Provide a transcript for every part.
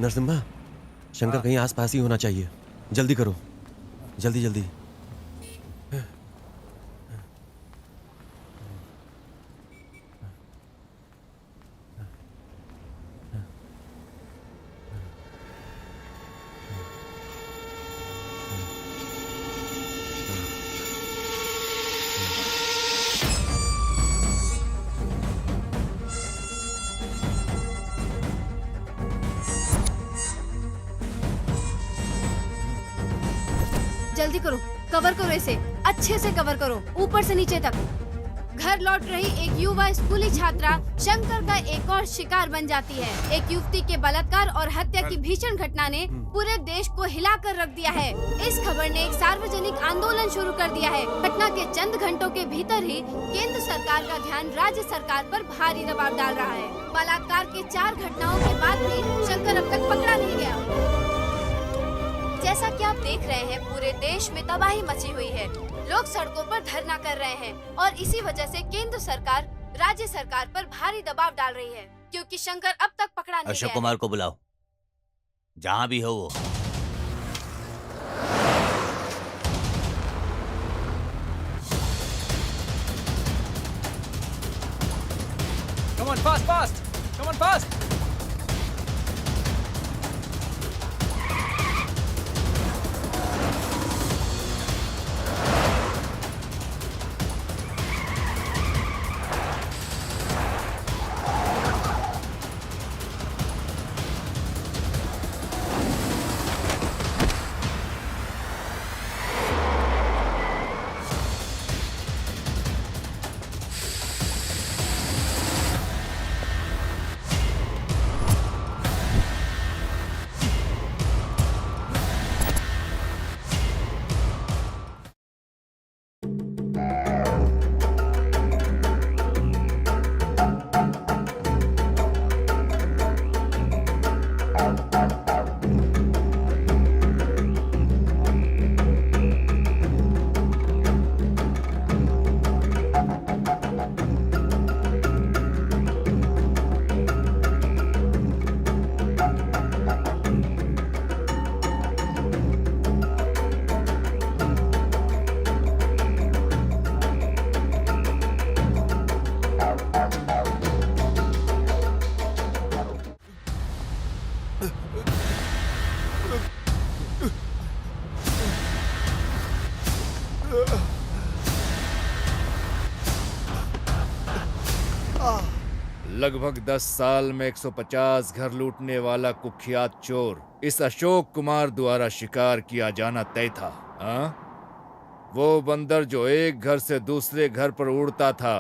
नरसिम्हा, शंकर कहीं आसपास ही होना चाहिए। जल्दी करो, जल्दी जल्दी। जल्दी करो, कवर करो इसे, अच्छे से कवर करो, ऊपर से नीचे तक। घर लौट रही एक युवा स्कूली छात्रा शंकर का एक और शिकार बन जाती है। एक युवती के बलात्कार और हत्या की भीषण घटना ने पूरे देश को हिलाकर रख दिया है। इस खबर ने एक सार्वजनिक आंदोलन शुरू कर दिया है। घटना के चंद घंटों के भीतर ही केंद्र सरकार का ध्यान राज्य सरकार पर भारी दबाव डाल रहा है। बलात्कार के 4 घटनाओं के बाद भी शंकर अब तक पकड़ा नहीं गया। जैसा कि आप देख रहे हैं, पूरे देश में तबाही मची हुई है। लोग सड़कों पर धरना कर रहे हैं और इसी वजह से केंद्र सरकार राज्य सरकार पर भारी दबाव डाल रही है, क्योंकि शंकर अब तक पकड़ा नहीं गया। अशोक कुमार को बुलाओ, जहाँ भी हो वो। Come on, fast, fast! Come on, fast! लगभग 10 साल में 150 घर लूटने वाला कुख्यात चोर इस अशोक कुमार द्वारा शिकार किया जाना तय था। वो बंदर जो एक घर से दूसरे घर पर उड़ता था,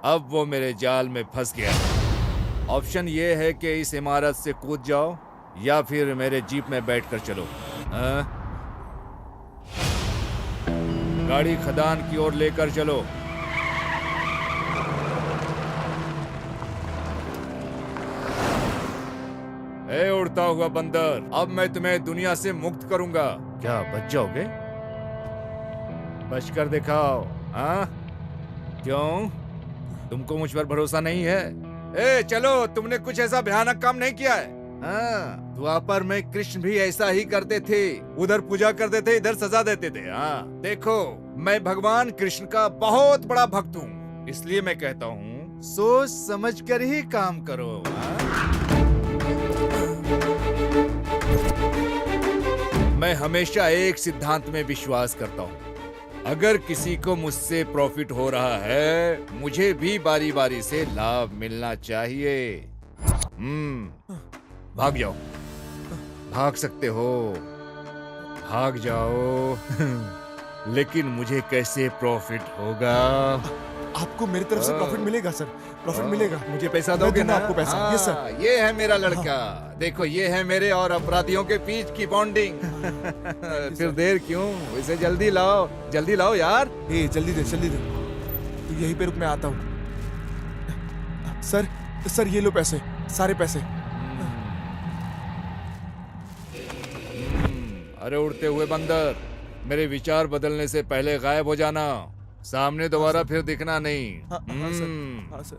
अब वो मेरे जाल में फंस गया। ऑप्शन ये है कि इस इमारत से कूद जाओ या फिर मेरे जीप में बैठकर चलो। गाड़ी खदान की ओर लेकर चलो। ए उड़ता हुआ बंदर, अब मैं तुम्हें दुनिया से मुक्त करूंगा। क्या बच जाओगे? बच कर दिखाओ। हाँ? क्यों? तुमको मुझ पर भरोसा नहीं है? ए चलो, तुमने कुछ ऐसा भयानक काम नहीं किया है। हाँ, द्वापर में कृष्ण भी ऐसा ही करते थे। उधर पूजा करते थे, इधर सजा देते थे। हाँ, देखो, मैं भगवान कृष्ण का बहुत बड़ा भक्त हूँ, इसलिए मैं कहता हूँ सोच समझ कर ही काम करो। हाँ? मैं हमेशा एक सिद्धांत में विश्वास करता हूँ, अगर किसी को मुझसे प्रॉफिट हो रहा है, मुझे भी बारी बारी से लाभ मिलना चाहिए। भाग जाओ, भाग सकते हो, भाग जाओ। लेकिन मुझे कैसे प्रॉफिट होगा? आपको मेरी तरफ से प्रॉफिट मिलेगा सर, प्रॉफिट मिलेगा। मुझे पैसा दोगे ना? आपको पैसा। Yes sir. ये है मेरा लड़का। देखो, ये है मेरे और अपराधियों के बीच की बॉन्डिंग। फिर देर क्यों? इसे जल्दी लाओ, जल्दी लाओ यार। जल्दी दे, जल्दी दे। तो यहीं पे रुक, मैं आता हूँ। सर ये लो पैसे, सारे पैसे। अरे उड़ते हुए बंदर, मेरे विचार बदलने से पहले गायब हो जाना। सामने दोबारा फिर दिखना नहीं। हाँ सर।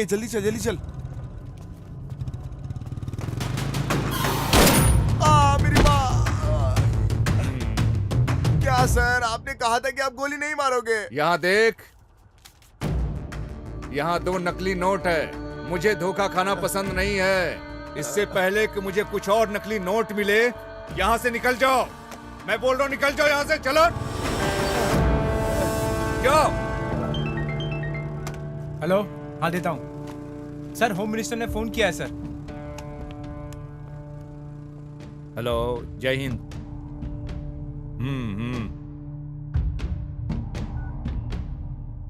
जल्दी चल, जल्दी चल। हाँ सर, आपने कहा था कि आप गोली नहीं मारोगे। यहाँ देख, यहाँ 2 नकली नोट है। मुझे धोखा खाना पसंद नहीं है। इससे पहले कि मुझे कुछ और नकली नोट मिले, यहाँ से निकल जाओ। मैं बोल रहा हूँ निकल जाओ यहाँ से, चलो जाओ। हेलो, हाँ देता हूँ सर। होम मिनिस्टर ने फोन किया है सर। हेलो, जय हिंद।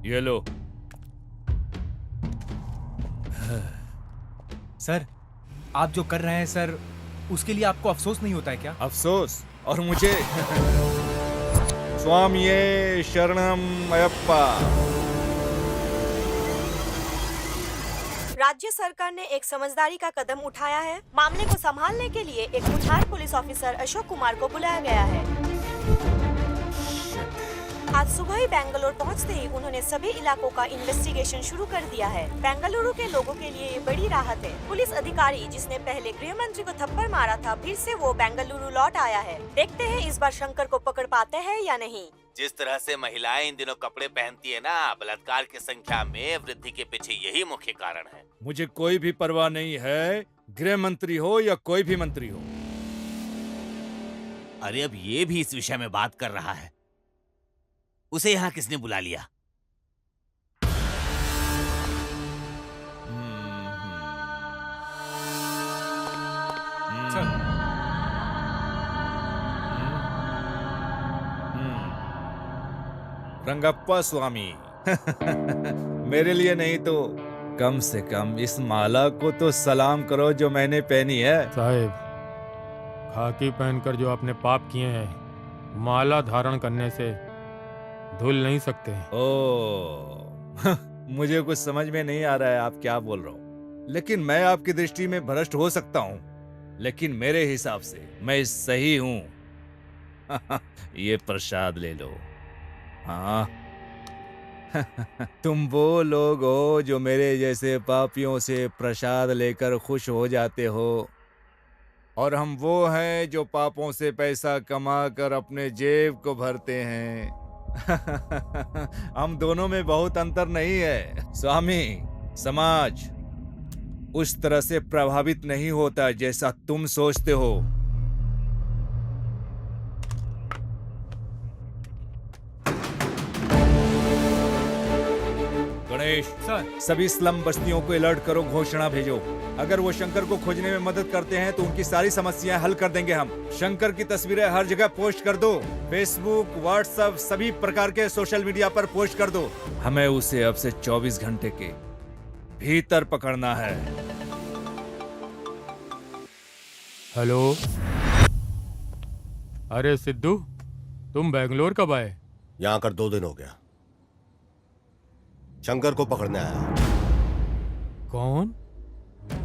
ये लो। सर, आप जो कर रहे हैं सर, उसके लिए आपको अफसोस नहीं होता है क्या? अफसोस? और मुझे? स्वामिये शरणम अयप्पा। राज्य सरकार ने एक समझदारी का कदम उठाया है। मामले को संभालने के लिए एक बुधार पुलिस ऑफिसर अशोक कुमार को बुलाया गया है। आज सुबह ही बेंगलुरु पहुंचते ही उन्होंने सभी इलाकों का इन्वेस्टिगेशन शुरू कर दिया है। बेंगलुरु के लोगों के लिए ये बड़ी राहत है। पुलिस अधिकारी जिसने पहले गृह मंत्री को थप्पड़ मारा था, फिर से वो बेंगलुरु लौट आया है। देखते हैं इस बार शंकर को पकड़ पाते हैं या नहीं। जिस तरह से महिलाएं इन दिनों कपड़े पहनती है ना, बलात्कार की संख्या में वृद्धि के पीछे यही मुख्य कारण है। मुझे कोई भी परवाह नहीं है, गृह मंत्री हो या कोई भी मंत्री हो। अरे अब ये भी इस विषय में बात कर रहा है। उसे यहाँ किसने बुला लिया? सर, रंगप्पा स्वामी। मेरे लिए नहीं तो कम से कम इस माला को तो सलाम करो जो मैंने पहनी है। साहिब, खाकी पहनकर जो आपने पाप किए हैं, माला धारण करने से धुल नहीं सकते। ओ, मुझे कुछ समझ में नहीं आ रहा है आप क्या बोल रहे हो, लेकिन मैं आपकी दृष्टि में भ्रष्ट हो सकता हूँ, लेकिन मेरे हिसाब से मैं सही हूँ। ये प्रसाद ले लो। हाँ। तुम वो लोग हो जो मेरे जैसे पापियों से प्रसाद लेकर खुश हो जाते हो, और हम वो हैं जो पापों से पैसा कमाकर अपने जेब को भरते हैं। हम दोनों में बहुत अंतर नहीं है स्वामी। समाज उस तरह से प्रभावित नहीं होता जैसा तुम सोचते हो। गणेश सर, सभी स्लम बस्तियों को अलर्ट करो, घोषणा भेजो। अगर वो शंकर को खोजने में मदद करते हैं तो उनकी सारी समस्याएं हल कर देंगे हम। शंकर की तस्वीरें हर जगह पोस्ट कर दो, फेसबुक, व्हाट्सएप, सभी प्रकार के सोशल मीडिया पर पोस्ट कर दो। हमें उसे अब से 24 घंटे के भीतर पकड़ना है। हेलो, अरे सिद्धू, तुम बेंगलोर कब आए? यहाँ आकर 2 दिन हो गया। शंकर को पकड़ने आया। कौन?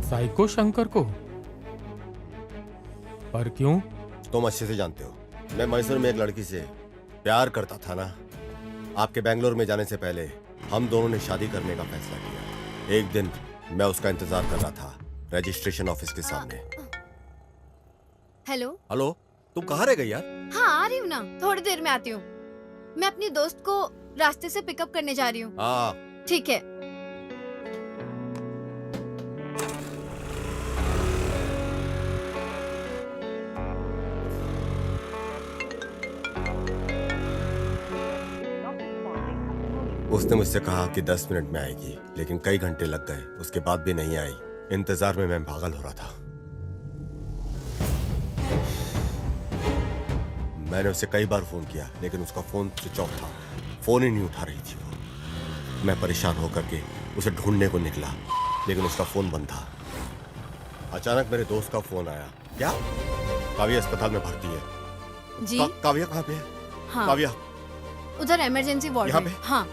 साइको शंकर को? पर क्यों? तुम अच्छे से जानते हो, मैं मैसूर में एक लड़की से प्यार करता था ना। आपके बेंगलोर में जाने से पहले हम दोनों ने शादी करने का फैसला किया। एक दिन मैं उसका इंतजार कर रहा था रजिस्ट्रेशन ऑफिस के सामने। हेलो। हेलो, तुम कहाँ रह गई यार? हाँ, आ रही हूँ ना, थोड़ी देर में आती हूँ। मैं अपनी दोस्त को रास्ते से पिकअप करने जा रही हूँ। हाँ, ठीक है। उसने मुझसे कहा कि 10 मिनट में आएगी, लेकिन कई घंटे लग गए, उसके बाद भी नहीं आई। इंतजार में मैं पागल हो रहा था। मैंने उसे कई बार फोन किया, लेकिन उसका फोन स्विच ऑफ था। फोन ही नहीं उठा रही थी वो। मैं परेशान होकर के उसे ढूंढने को निकला, लेकिन उसका फोन बंद था। अचानक मेरे दोस्त का फोन आया। क्या? काव्या अस्पताल में भर्ती है। जी? काव्या कहाँ पे है? हाँ, काव्या उधर इमरजेंसी वार्ड यहाँ में। पे? हाँ।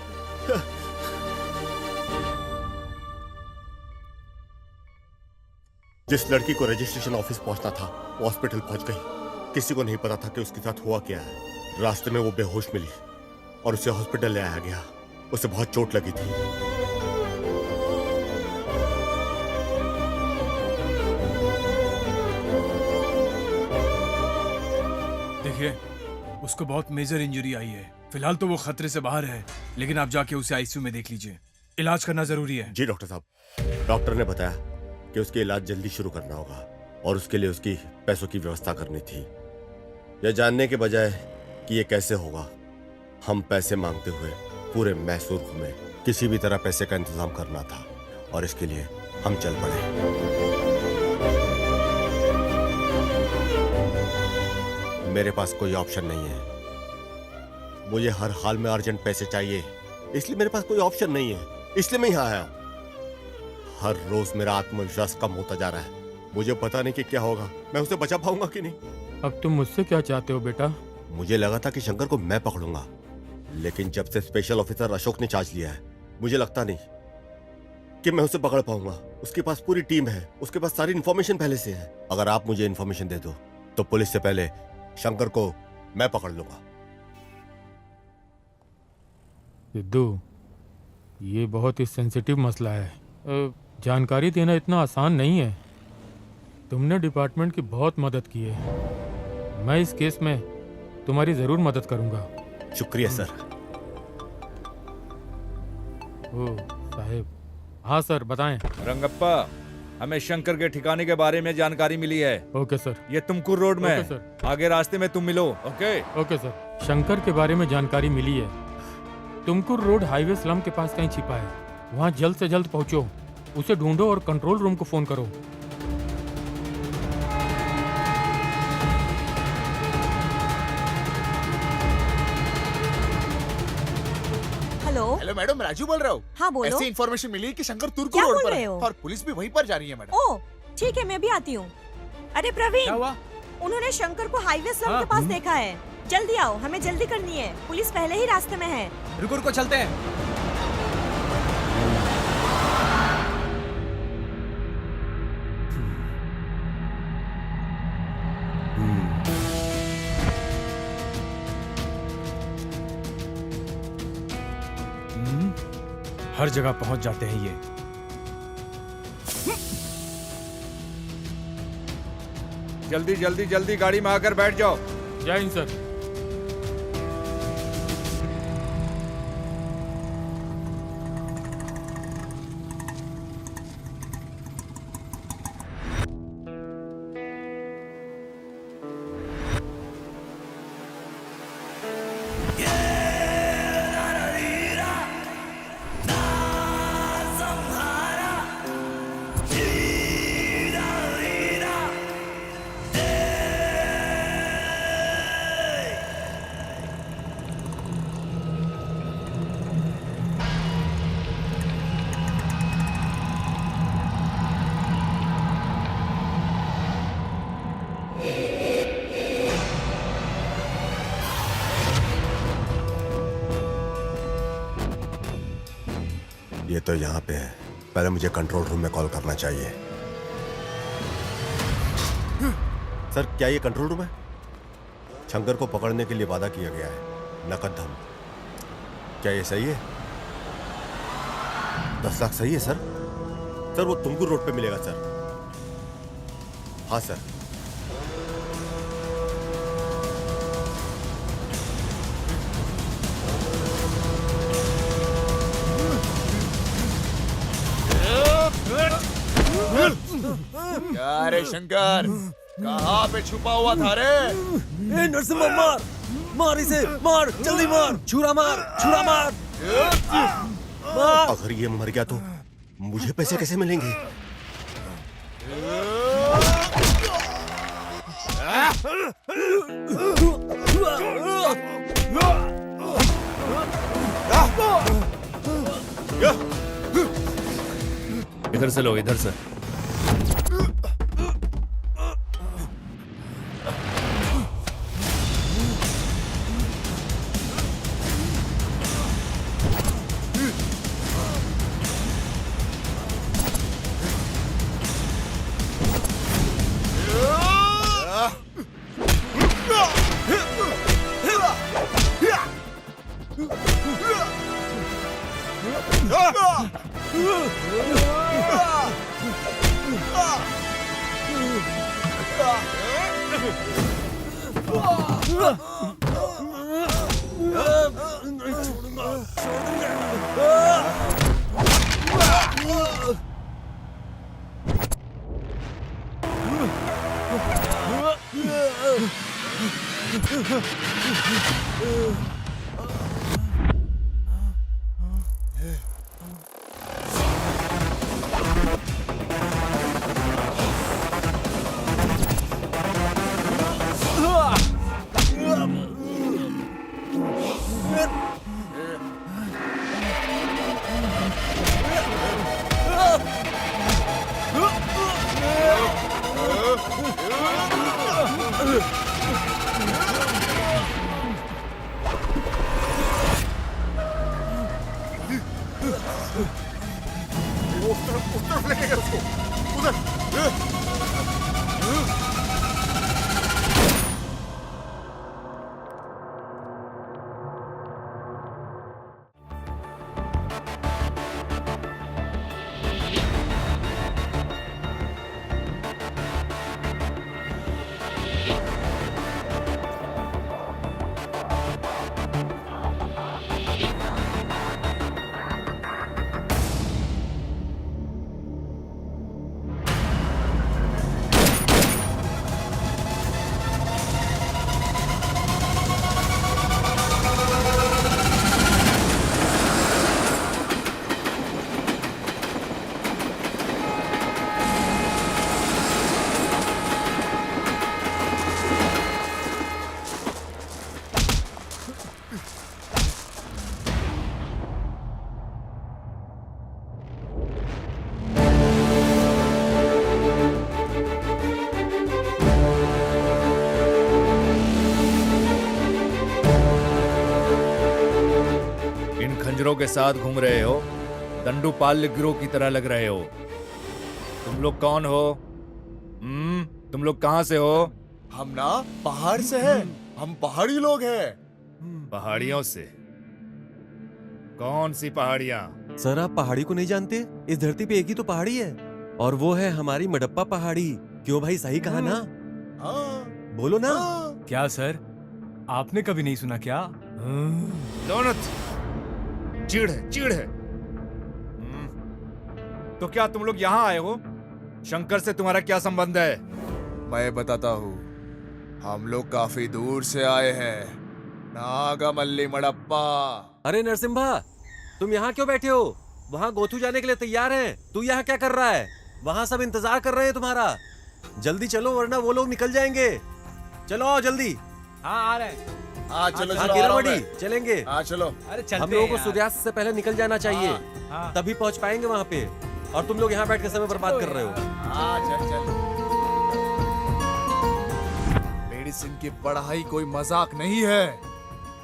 जिस लड़की को रजिस्ट्रेशन ऑफिस पहुंचना था वो हॉस्पिटल पहुंच गई। किसी को नहीं पता था कि उसके साथ हुआ क्या है। रास्ते में वो बेहोश मिली और उसे हॉस्पिटल ले आया गया। उसे बहुत चोट लगी थी। देखिए, उसको बहुत मेजर इंजरी आई है। फिलहाल तो वो खतरे से बाहर है, लेकिन आप जाके उसे आईसीयू में देख लीजिए। इलाज करना जरूरी है। जी डॉक्टर साहब, डॉक्टर ने बताया कि उसके इलाज जल्दी शुरू करना होगा और उसके लिए उसकी पैसों की व्यवस्था करनी थी। यह जानने के बजाय कि ये कैसे होगा, हम पैसे मांगते हुए पूरे मैसूर घूमे। किसी भी तरह पैसे का इंतजाम करना था और इसके लिए हम चल पड़े। मेरे पास कोई ऑप्शन नहीं है। मुझे हर हाल में अर्जेंट पैसे चाहिए, इसलिए मेरे पास कोई ऑप्शन नहीं है, इसलिए मैं यहाँ आया हूँ। हर रोज मेरा आत्मविश्वास कम होता जा रहा है। मुझे पता नहीं कि क्या होगा, मैं उसे बचा पाऊंगा कि नहीं। अब तुम मुझसे क्या चाहते हो बेटा? मुझे लगा था कि शंकर को मैं पकड़ूंगा, लेकिन जब से स्पेशल ऑफिसर अशोक ने चार्ज लिया है, मुझे लगता नहीं कि मैं उसे पकड़ पाऊंगा। उसके पास पूरी टीम है, उसके पास सारी इन्फॉर्मेशन पहले से है। अगर आप मुझे इन्फॉर्मेशन दे दो तो पुलिस से पहले शंकर को मैं पकड़ लूंगा। सिद्धू, ये बहुत ही सेंसिटिव मसला है। जानकारी देना इतना आसान नहीं है। तुमने डिपार्टमेंट की बहुत मदद की है। मैं इस केस में तुम्हारी जरूर मदद करूंगा। शुक्रिया सर। ओ साहेब। हाँ सर, बताएं। रंगप्पा, हमें शंकर के ठिकाने के बारे में जानकारी मिली है। Okay sir. ये तुमकुर रोड में ओके है। सर। आगे रास्ते में तुम मिलो। Okay okay sir. शंकर के बारे में जानकारी मिली है। तुमकुर रोड हाईवे स्लम के पास कहीं छिपा है। वहाँ जल्द से जल्द पहुँचो, उसे ढूंढो और कंट्रोल रूम को फोन करो। हेलो मैडम, राजू बोल रहा हूँ। हाँ बोलो। ऐसी इन्फॉर्मेशन मिली है कि शंकर तुर्क क्या रोड बोल पर रहे है हो? और पुलिस भी वहीं पर जा रही है मैडम। ओ ठीक है, मैं भी आती हूँ। अरे प्रवीण, क्या हुआ? उन्होंने शंकर को हाईवे स्लम हाँ, के पास देखा है। जल्दी आओ, हमें जल्दी करनी है, पुलिस पहले ही रास्ते में है। रुको रुको, चलते हैं। हर जगह पहुंच जाते हैं ये। जल्दी जल्दी जल्दी गाड़ी में आकर बैठ जाओ। जय हिंद सर। ये तो यहाँ पे है। पहले मुझे कंट्रोल रूम में कॉल करना चाहिए। सर, क्या ये कंट्रोल रूम है? शंकर को पकड़ने के लिए वादा किया गया है, नकद धन। क्या ये सही है? 10 लाख सही है सर? सर, वो तुमकुर रोड पे मिलेगा सर। हाँ सर। क्या रे शंकर, कहाँ पे छुपा हुआ था रे? ए नरसिम्हा, मार मार इसे, मार जल्दी मार, छुरा मार, छुरा मार, मार। अगर ये मर गया तो मुझे पैसे कैसे मिलेंगे? इधर से लो, इधर से। खंजरों के साथ घूम रहे हो, दंडुपाल्य गिरोह की तरह लग रहे हो। तुम लोग कौन हो? तुम लोग कहाँ से हो? हम ना पहाड़ से हैं। हम पहाड़ी लोग हैं। पहाड़ियों से? कौन सी पहाड़ियाँ? सर आप पहाड़ी को नहीं जानते? इस धरती पे एक ही तो पहाड़ी है और वो है हमारी मडप्पा पहाड़ी। क्यों भाई, सही कहा ना? हाँ, बोलो ना। हाँ। क्या सर, आपने कभी नहीं सुना क्या? दोनों चिढ़ है, चिढ़ है। तो क्या तुम लोग यहाँ आए हो? शंकर से तुम्हारा क्या संबंध है? मैं बताता हूँ। हम लोग काफी दूर से आए हैं। नागामल्ली मडप्पा। अरे नरसिम्हा, तुम यहाँ क्यों बैठे हो? वहाँ गोथू जाने के लिए तैयार हैं। तू यहाँ क्या कर रहा है? वहाँ सब इंतजार कर रहे हैं तुम्हारा। जल्दी चलो वरना वो लोग निकल जाएंगे। चलो आओ जल्दी। हाँ आ रहे हैं। हाँ चलो हाँ चलो, आ रहा हूँ कीरामणि, मैं। चलेंगे। हाँ चलो। अरे चलते हम लोगों हैं को यार। सूर्यास्त से पहले निकल जाना चाहिए। हाँ। तभी पहुंच पाएंगे वहाँ पे। और तुम लोग यहाँ बैठ के समय बर्बाद कर रहे हो। हाँ चल चल। मेडिसिन की पढ़ाई कोई मजाक नहीं है।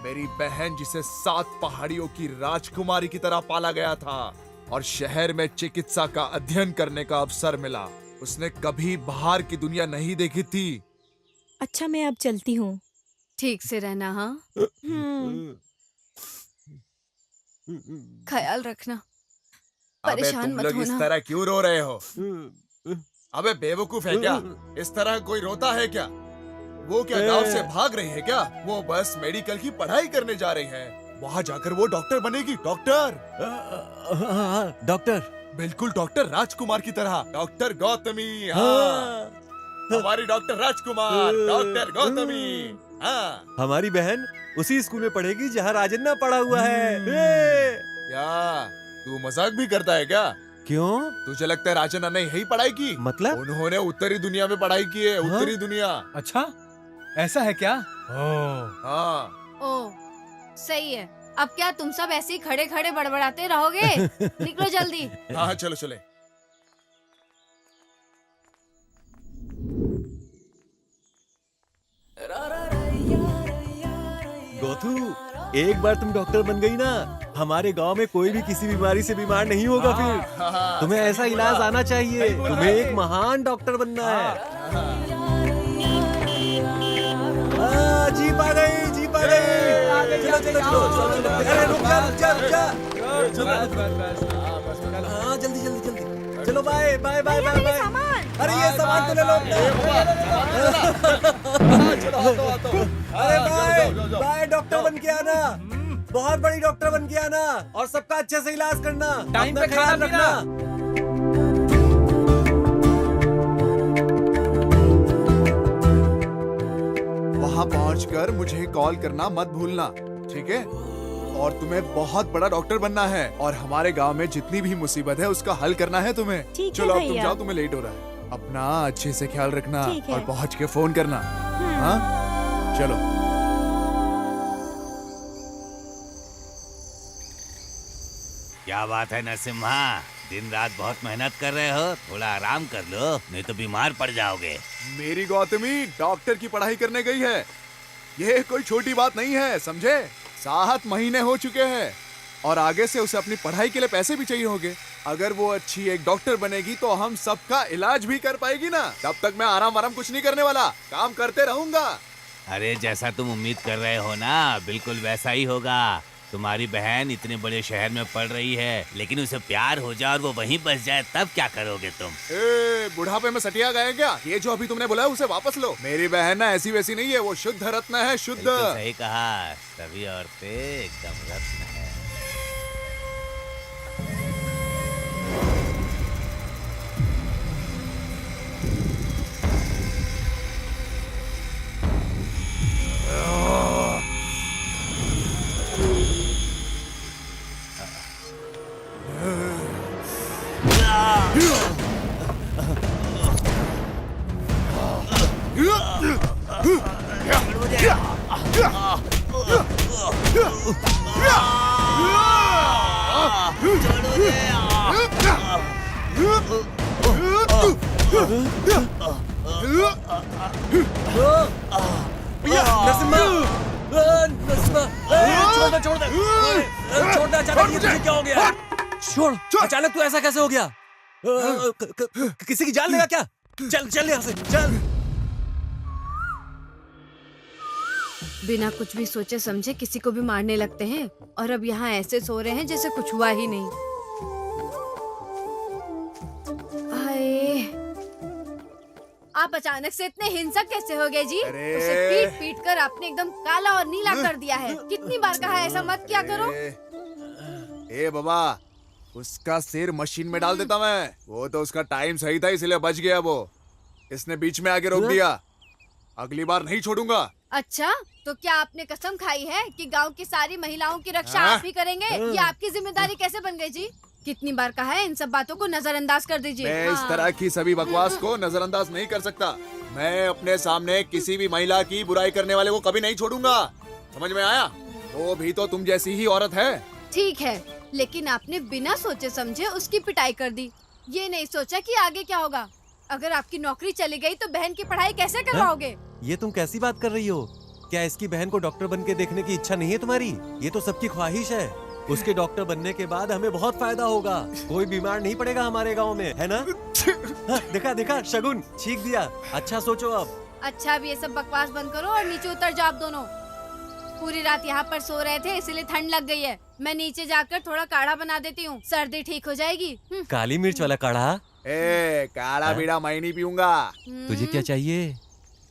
मेरी बहन जिसे 7 पहाड़ियों की राजकुमारी की तरह पाला गया था और शहर में चिकित्सा का अध्ययन करने का अवसर मिला, उसने कभी बाहर की दुनिया नहीं देखी थी। अच्छा मैं अब चलती हूँ। ठीक से रहना। हाँ, ख्याल रखना, अबे परेशान तुम मत लोग इस होना। तरह क्यों रो रहे हो? अबे बेवकूफ है क्या? इस तरह कोई रोता है क्या? वो क्या गांव से भाग रही है क्या? वो बस मेडिकल की पढ़ाई करने जा रही है। वहाँ जाकर वो डॉक्टर बनेगी। Doctor, doctor. बिल्कुल डॉक्टर राजकुमार की तरह। डॉक्टर गौतमी। हाँ, हमारी डॉक्टर राजकुमार, डॉक्टर गौतमी। हाँ, हमारी बहन उसी स्कूल में पढ़ेगी जहाँ राजन्ना पढ़ा हुआ है। क्या तू मजाक भी करता है क्या? क्यों? तुझे लगता है राजन्ना ने यही पढ़ाई की? मतलब? उन्होंने उत्तरी दुनिया में पढ़ाई की है। उत्तरी दुनिया। अच्छा ऐसा है क्या? हाँ। ओ, सही है। अब क्या तुम सब ऐसे ही खड़े खड़े बड़बड़ाते रहोगे? निकलो जल्दी। हाँ चलो चले। गोथू, एक बार तुम डॉक्टर बन गई ना, हमारे गांव में कोई भी किसी बीमारी से बीमार नहीं होगा फिर। तुम्हें ऐसा इलाज आना चाहिए। तुम्हें एक महान डॉक्टर बनना है। जीप आ गई, जीप आ गई। चलो चलो चलो। अरे रुक जा, रुक जा, रुक जा। हाँ जल्दी जल्दी जल्दी। चलो bye bye bye bye bye. अरे ये सामान तो ले लो अपना। अरे बाय बाय, डॉक्टर बन के आना। बहुत बड़ी डॉक्टर बन के आना और सबका अच्छे से इलाज करना। टाइम अपना पे खाना ख्याल पीना। रखना। वहां पहुंचकर मुझे कॉल करना मत भूलना, ठीक है? और तुम्हें बहुत बड़ा डॉक्टर बनना है और हमारे गांव में जितनी भी मुसीबत है उसका हल करना है तुम्हें। ठीक है चलो अब तुम भैया। जाओ, तुम्हें लेट हो रहा है। अपना अच्छे से ख्याल रखना ठीक है। और पहुंच के फोन करना। हाँ, चलो। क्या बात है नरसिम्हा, दिन रात बहुत मेहनत कर रहे हो, थोड़ा आराम कर लो नहीं तो बीमार पड़ जाओगे। मेरी गौतमी डॉक्टर की पढ़ाई करने गई है, ये कोई छोटी बात नहीं है, समझे? 7 महीने हो चुके हैं और आगे से उसे अपनी पढ़ाई के लिए पैसे भी चाहिए होंगे। अगर वो अच्छी एक डॉक्टर बनेगी तो हम सबका इलाज भी कर पाएगी ना। तब तक मैं आराम कुछ नहीं करने वाला, काम करते रहूंगा। अरे जैसा तुम उम्मीद कर रहे हो ना, बिल्कुल वैसा ही होगा। तुम्हारी बहन इतने बड़े शहर में पढ़ रही है, लेकिन उसे प्यार हो जाए और वो वहीं बस जाए, तब क्या करोगे तुम? ए, बुढ़ापे में सटिया गए क्या? ये जो अभी तुमने बोला है उसे वापस लो। मेरी बहन ना ऐसी वैसी नहीं है, वो शुद्ध रत्न है, शुद्ध। बिल्कुल सही कहा, सभी औरतें एकदम रत्न है। छोड़ना अचानक, ये तुझे क्या हो गया? छोड़, अचानक तू ऐसा कैसे हो गया? किसी की जान लेगा क्या? चल चल यहाँ से, चल। बिना कुछ भी सोचे समझे किसी को भी मारने लगते हैं और अब यहाँ ऐसे सो रहे हैं जैसे कुछ हुआ ही नहीं। हाय, आप अचानक से इतने हिंसक कैसे हो गए जी? अरे। उसे पीट पीट कर आपने एकदम काला और नीला कर दिया है। कितनी बार कहा है ऐसा मत किया करो। ए बाबा, उसका सिर मशीन में डाल देता मैं। वो तो उसका टाइम सही था इसलिए बच गया वो। इसने बीच में आके रोक दिया। अगली बार नहीं छोड़ूंगा। अच्छा, तो क्या आपने कसम खाई है कि गांव की सारी महिलाओं की रक्षा हाँ? आप ही करेंगे? ये आपकी जिम्मेदारी कैसे बन गई जी? कितनी बार कहा है इन सब बातों को नजरअंदाज कर दीजिए। मैं इस तरह की सभी बकवास को नजरअंदाज नहीं कर सकता। मैं अपने सामने किसी भी महिला की बुराई करने वाले को कभी नहीं छोड़ूंगा। समझ में आया? वो भी तो तुम जैसी ही औरत है। ठीक है, लेकिन आपने बिना सोचे समझे उसकी पिटाई कर दी। ये नहीं सोचा कि आगे क्या होगा। अगर आपकी नौकरी चली गई तो बहन की पढ़ाई कैसे करवाओगे? ये तुम कैसी बात कर रही हो? क्या इसकी बहन को डॉक्टर बन के देखने की इच्छा नहीं है तुम्हारी? ये तो सबकी ख्वाहिश है। उसके डॉक्टर बनने के बाद हमें बहुत फायदा होगा। कोई बीमार नहीं पड़ेगा हमारे गांव में, है ना? हाँ, देखा देखा, शगुन छींक दिया। अच्छा सोचो अब। अच्छा, अब ये सब बकवास बंद करो और नीचे उतर जाओ आप दोनों। पूरी रात यहाँ पर सो रहे थे इसलिए ठंड लग गई है। मैं नीचे जाकर थोड़ा काढ़ा बना देती हूँ, सर्दी ठीक हो जाएगी। काली मिर्च वाला काढ़ा? ए, काढ़ा बीड़ा मैं नहीं पीऊंगा। तुझे क्या चाहिए?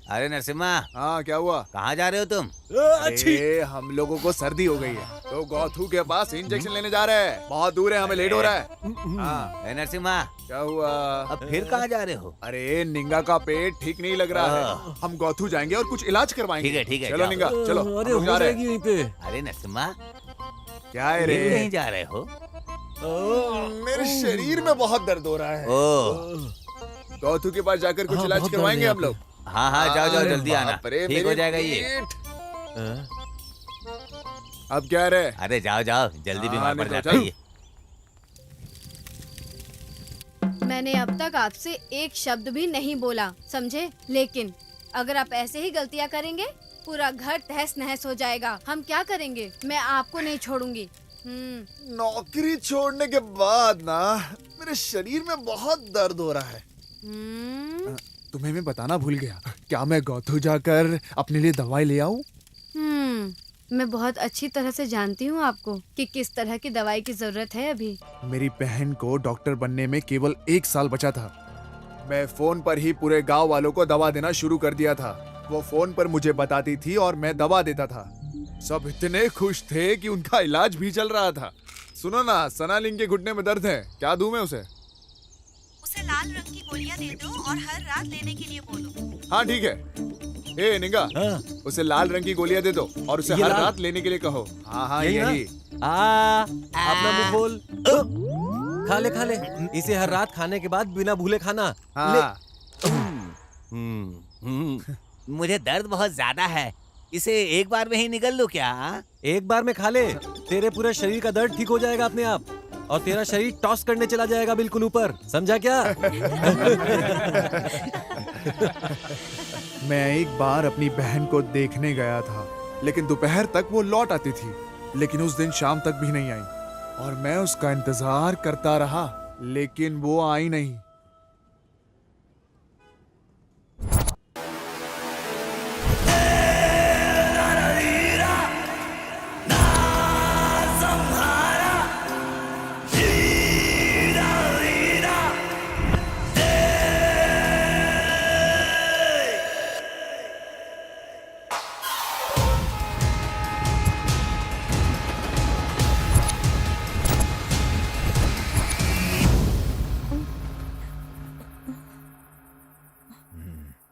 अरे नरसिम्हा, हाँ, क्या हुआ? कहाँ जा रहे हो तुम? अरे, हम लोगों को सर्दी हो गई है तो गौथू के पास इंजेक्शन लेने जा रहे हैं। बहुत दूर है, हमें लेट हो रहा है। हाँ, अरे नरसिम्हा, क्या हुआ? अब फिर कहाँ जा रहे हो? अरे, निंगा का पेट ठीक नहीं लग रहा है। हम गौथू जाएंगे और कुछ इलाज करवाएंगे। ठीक है, चलो जाओ। निंगा, चलो। अरे हम लोग हो जा रहे जाएगी हैं। यहीं पे। अरे नरसिम्हा, क्या है फिर रे? कहीं जा रहे हो? मेरे शरीर में बहुत दर्द हो रहा है। ओ, गौथू के पास जाकर कुछ हाँ, इलाज बहुत दर्द करवाएंगे है हम लोग। हाँ हाँ, जाओ जाओ, अरे जल्दी आना, बाप रे, ठीक हो मेरी जाएगा ये। पीठ। हाँ? अब क्या रे? अरे जाओ जाओ, जल्दी बीमार हाँ, पड़ नहीं तो जाता चल। है ये। मैंने अब तक आपसे एक शब्द भी नहीं बोला, समझे? लेकिन अगर आप ऐसे ही गलतियाँ करेंगे पूरा घर तहस नहस हो जाएगा। हम क्या करेंगे? मैं आपको नहीं छोड़ूंगी। नौकरी छोड़ने के बाद ना मेरे शरीर में बहुत दर्द हो रहा है। तुम्हें मैं बताना भूल गया। क्या मैं गौथू जाकर अपने लिए दवाई ले आऊं? मैं बहुत अच्छी तरह से जानती हूँ आपको कि किस तरह की दवाई की जरूरत है अभी। मेरी बहन को डॉक्टर बनने में केवल 1 साल बचा था। मैं फोन पर ही पूरे गांव वालों को दवा देना शुरू कर दिया था। वो फोन पर मुझे बताती थी और मैं दवा देता था। सब इतने खुश थे कि उनका इलाज भी चल रहा था। सुनो ना, सना लिंग के घुटने में दर्द है, क्या दूं मैं उसे? उसे लाल रंग की गोलियां दे दो और हर रात लेने के लिए बोलो। हाँ ठीक है। ए निंगा, उसे लाल रंग की गोलियां दे दो और उसे ये हर लाल? रात लेने के लिए कहो। हाँ हाँ यही ना? यही। अपना मुंह खोल। खा ले खा ले, इसे हर रात खाने के बाद बिना भूले खाना। हाँ मुझे दर्द बहुत ज्यादा है, इसे एक बार में ही निकल लूं क्या? एक बार में खा ले, तेरे पूरे शरीर का दर्द ठीक हो जाएगा अपने आप, और तेरा शरीर टॉस करने चला जाएगा बिल्कुल ऊपर, समझा क्या? मैं एक बार अपनी बहन को देखने गया था, लेकिन दोपहर तक वो लौट आती थी, लेकिन उस दिन शाम तक भी नहीं आई और मैं उसका इंतजार करता रहा, लेकिन वो आई नहीं।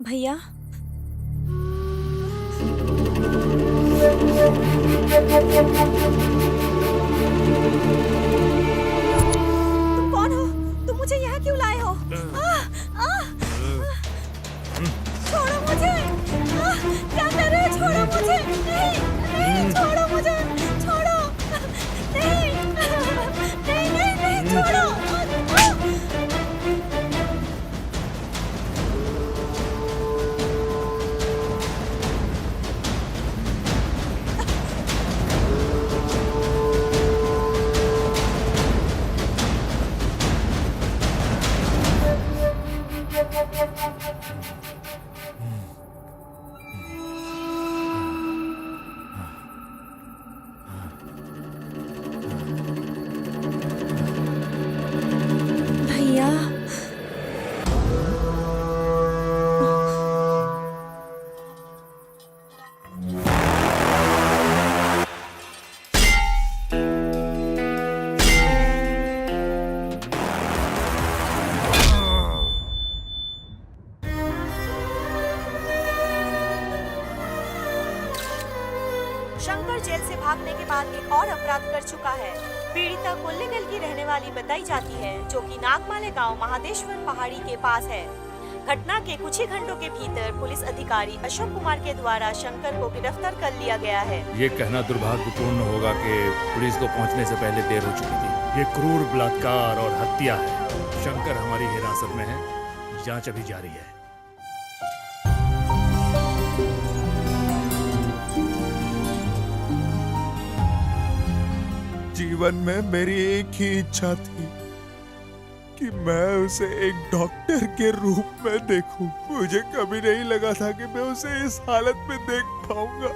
भैया, तुम कौन हो? तुम मुझे यहाँ क्यों लाए हो? छोड़ो मुझे! क्या कर रहे हो? छोड़ो मुझे! नहीं, नहीं, छोड़ो मुझे! छोड़ो! नहीं, नहीं, नहीं, नहीं, छोड़ो! भैया, शंकर जेल से भागने के बाद एक और अपराध कर चुका है। पीड़िता कोल्लेगल की रहने वाली बताई जाती है, जो कि नागमाले गांव महादेश्वर पहाड़ी के पास है। घटना के कुछ ही घंटों के भीतर पुलिस अधिकारी अशोक कुमार के द्वारा शंकर को गिरफ्तार कर लिया गया है। ये कहना दुर्भाग्यपूर्ण होगा कि पुलिस को पहुंचने से पहले देर हो चुकी थी। ये क्रूर बलात्कार और हत्या है। शंकर हमारी हिरासत में है, जांच अभी जारी है। जीवन में मेरी एक ही इच्छा थी कि मैं उसे एक डॉक्टर के रूप में देखूं। मुझे कभी नहीं लगा था कि मैं उसे इस हालत में देख पाऊंगा।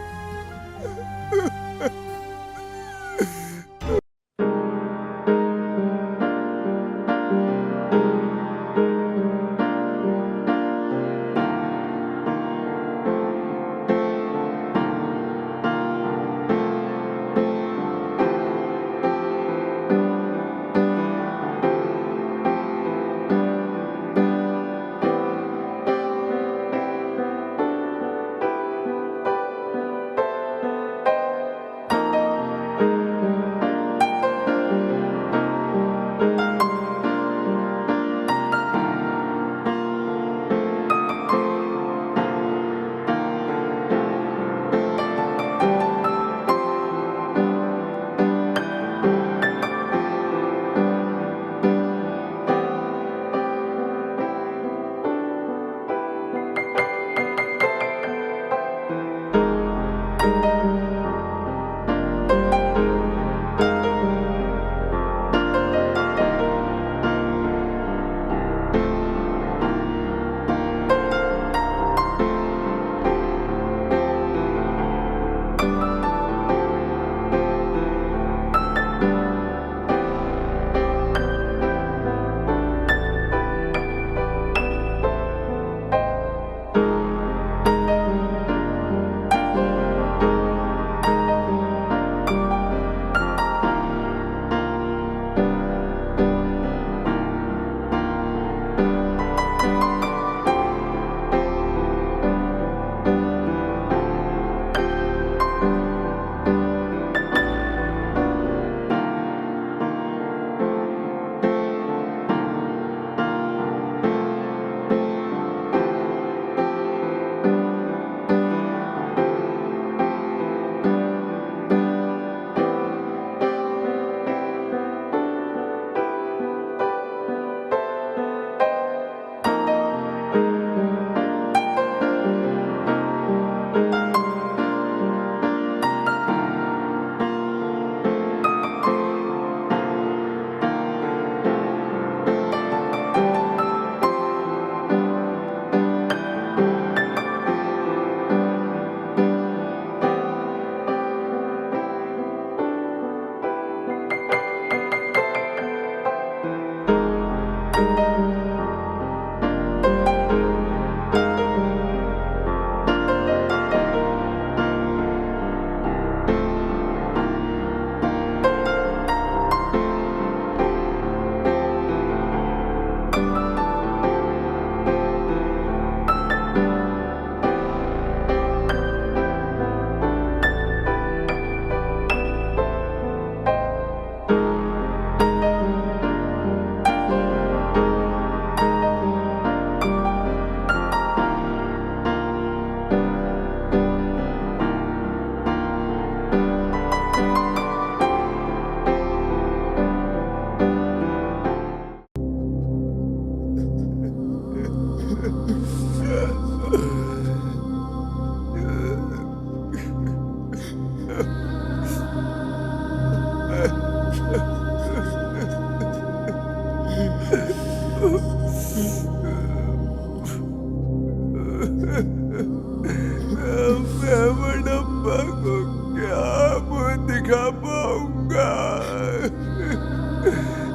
मैं बड़प्पा को क्या मुंह दिखा पाऊंगा?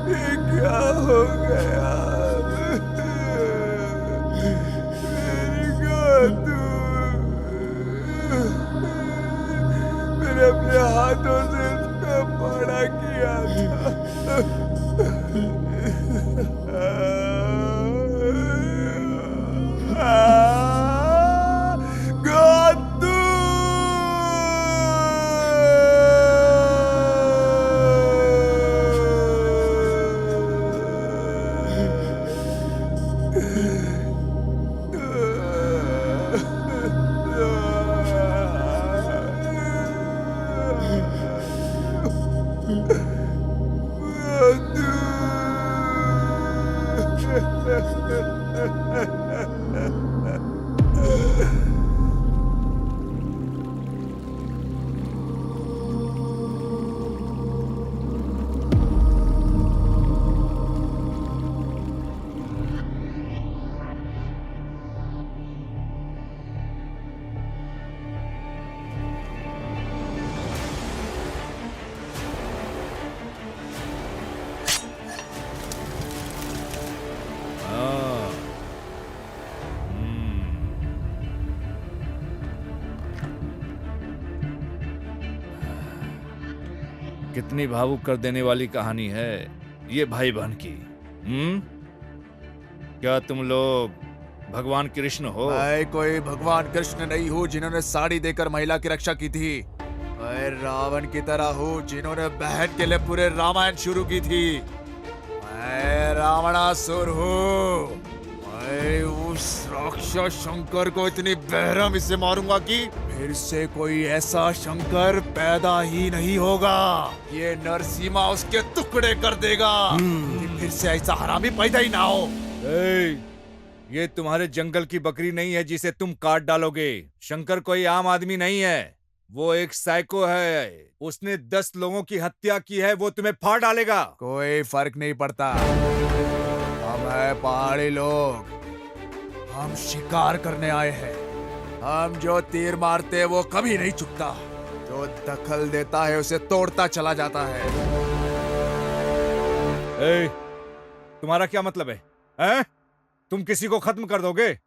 ये क्या हो गया? मेरी गातू, मैंने अपने हाथों से इसका बड़ा किया था। गातू! हाँ। कितनी भावुक कर देने वाली कहानी है ये भाई बहन की। क्या तुम लोग भगवान कृष्ण हो? मैं कोई भगवान कृष्ण नहीं हूँ जिन्होंने साड़ी देकर महिला की रक्षा की थी। मैं रावण की तरह हूँ जिन्होंने बहन के लिए पूरे रामायण शुरू की थी। मैं रावणासुर हूँ। मैं उस राक्षस शंकर को इतनी बेरहमी से मारूंगा कि फिर से कोई ऐसा शंकर पैदा ही नहीं होगा। ये नरसिम्हा उसके टुकड़े कर देगा कि फिर से ऐसा हरामी पैदा ही ना हो। ये तुम्हारे जंगल की बकरी नहीं है जिसे तुम काट डालोगे। शंकर कोई आम आदमी नहीं है, वो एक साइको है। उसने 10 लोगों की हत्या की है, वो तुम्हें फाड़ डालेगा। कोई फर्क नहीं पड़ता। हम है पहाड़ी लोग, हम शिकार करने आए हैं। हम जो तीर मारते हैं वो कभी नहीं चुकता। जो दखल देता है उसे तोड़ता चला जाता है। तुम्हारा क्या मतलब है? हैं? तुम किसी को खत्म कर दोगे?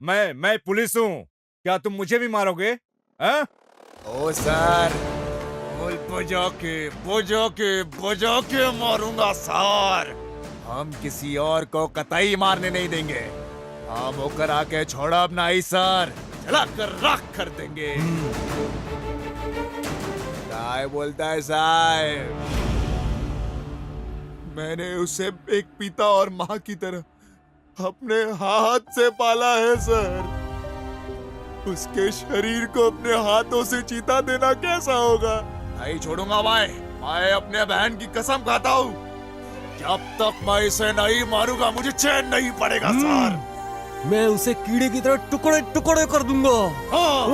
मैं पुलिस हूँ, क्या तुम मुझे भी मारोगे? हैं? ओ सर, बुझो के मारूंगा सर। हम किसी और को कतई मारने नहीं देंगे। हम होकर आके छोड़ा अपना ही सर, जला कर राख कर देंगे। क्या बोलता है साहब? मैंने उसे एक पिता और माँ की तरह अपने हाथ से पाला है सर। उसके शरीर को अपने हाथों से चीता देना कैसा होगा? नहीं छोड़ूंगा मैं अपने बहन की कसम खाता हूँ। जब तक मैं इसे नहीं मारूंगा मुझे चैन नहीं पड़ेगा सर। मैं उसे कीड़े की तरह टुकड़े टुकड़े कर दूंगा। हाँ।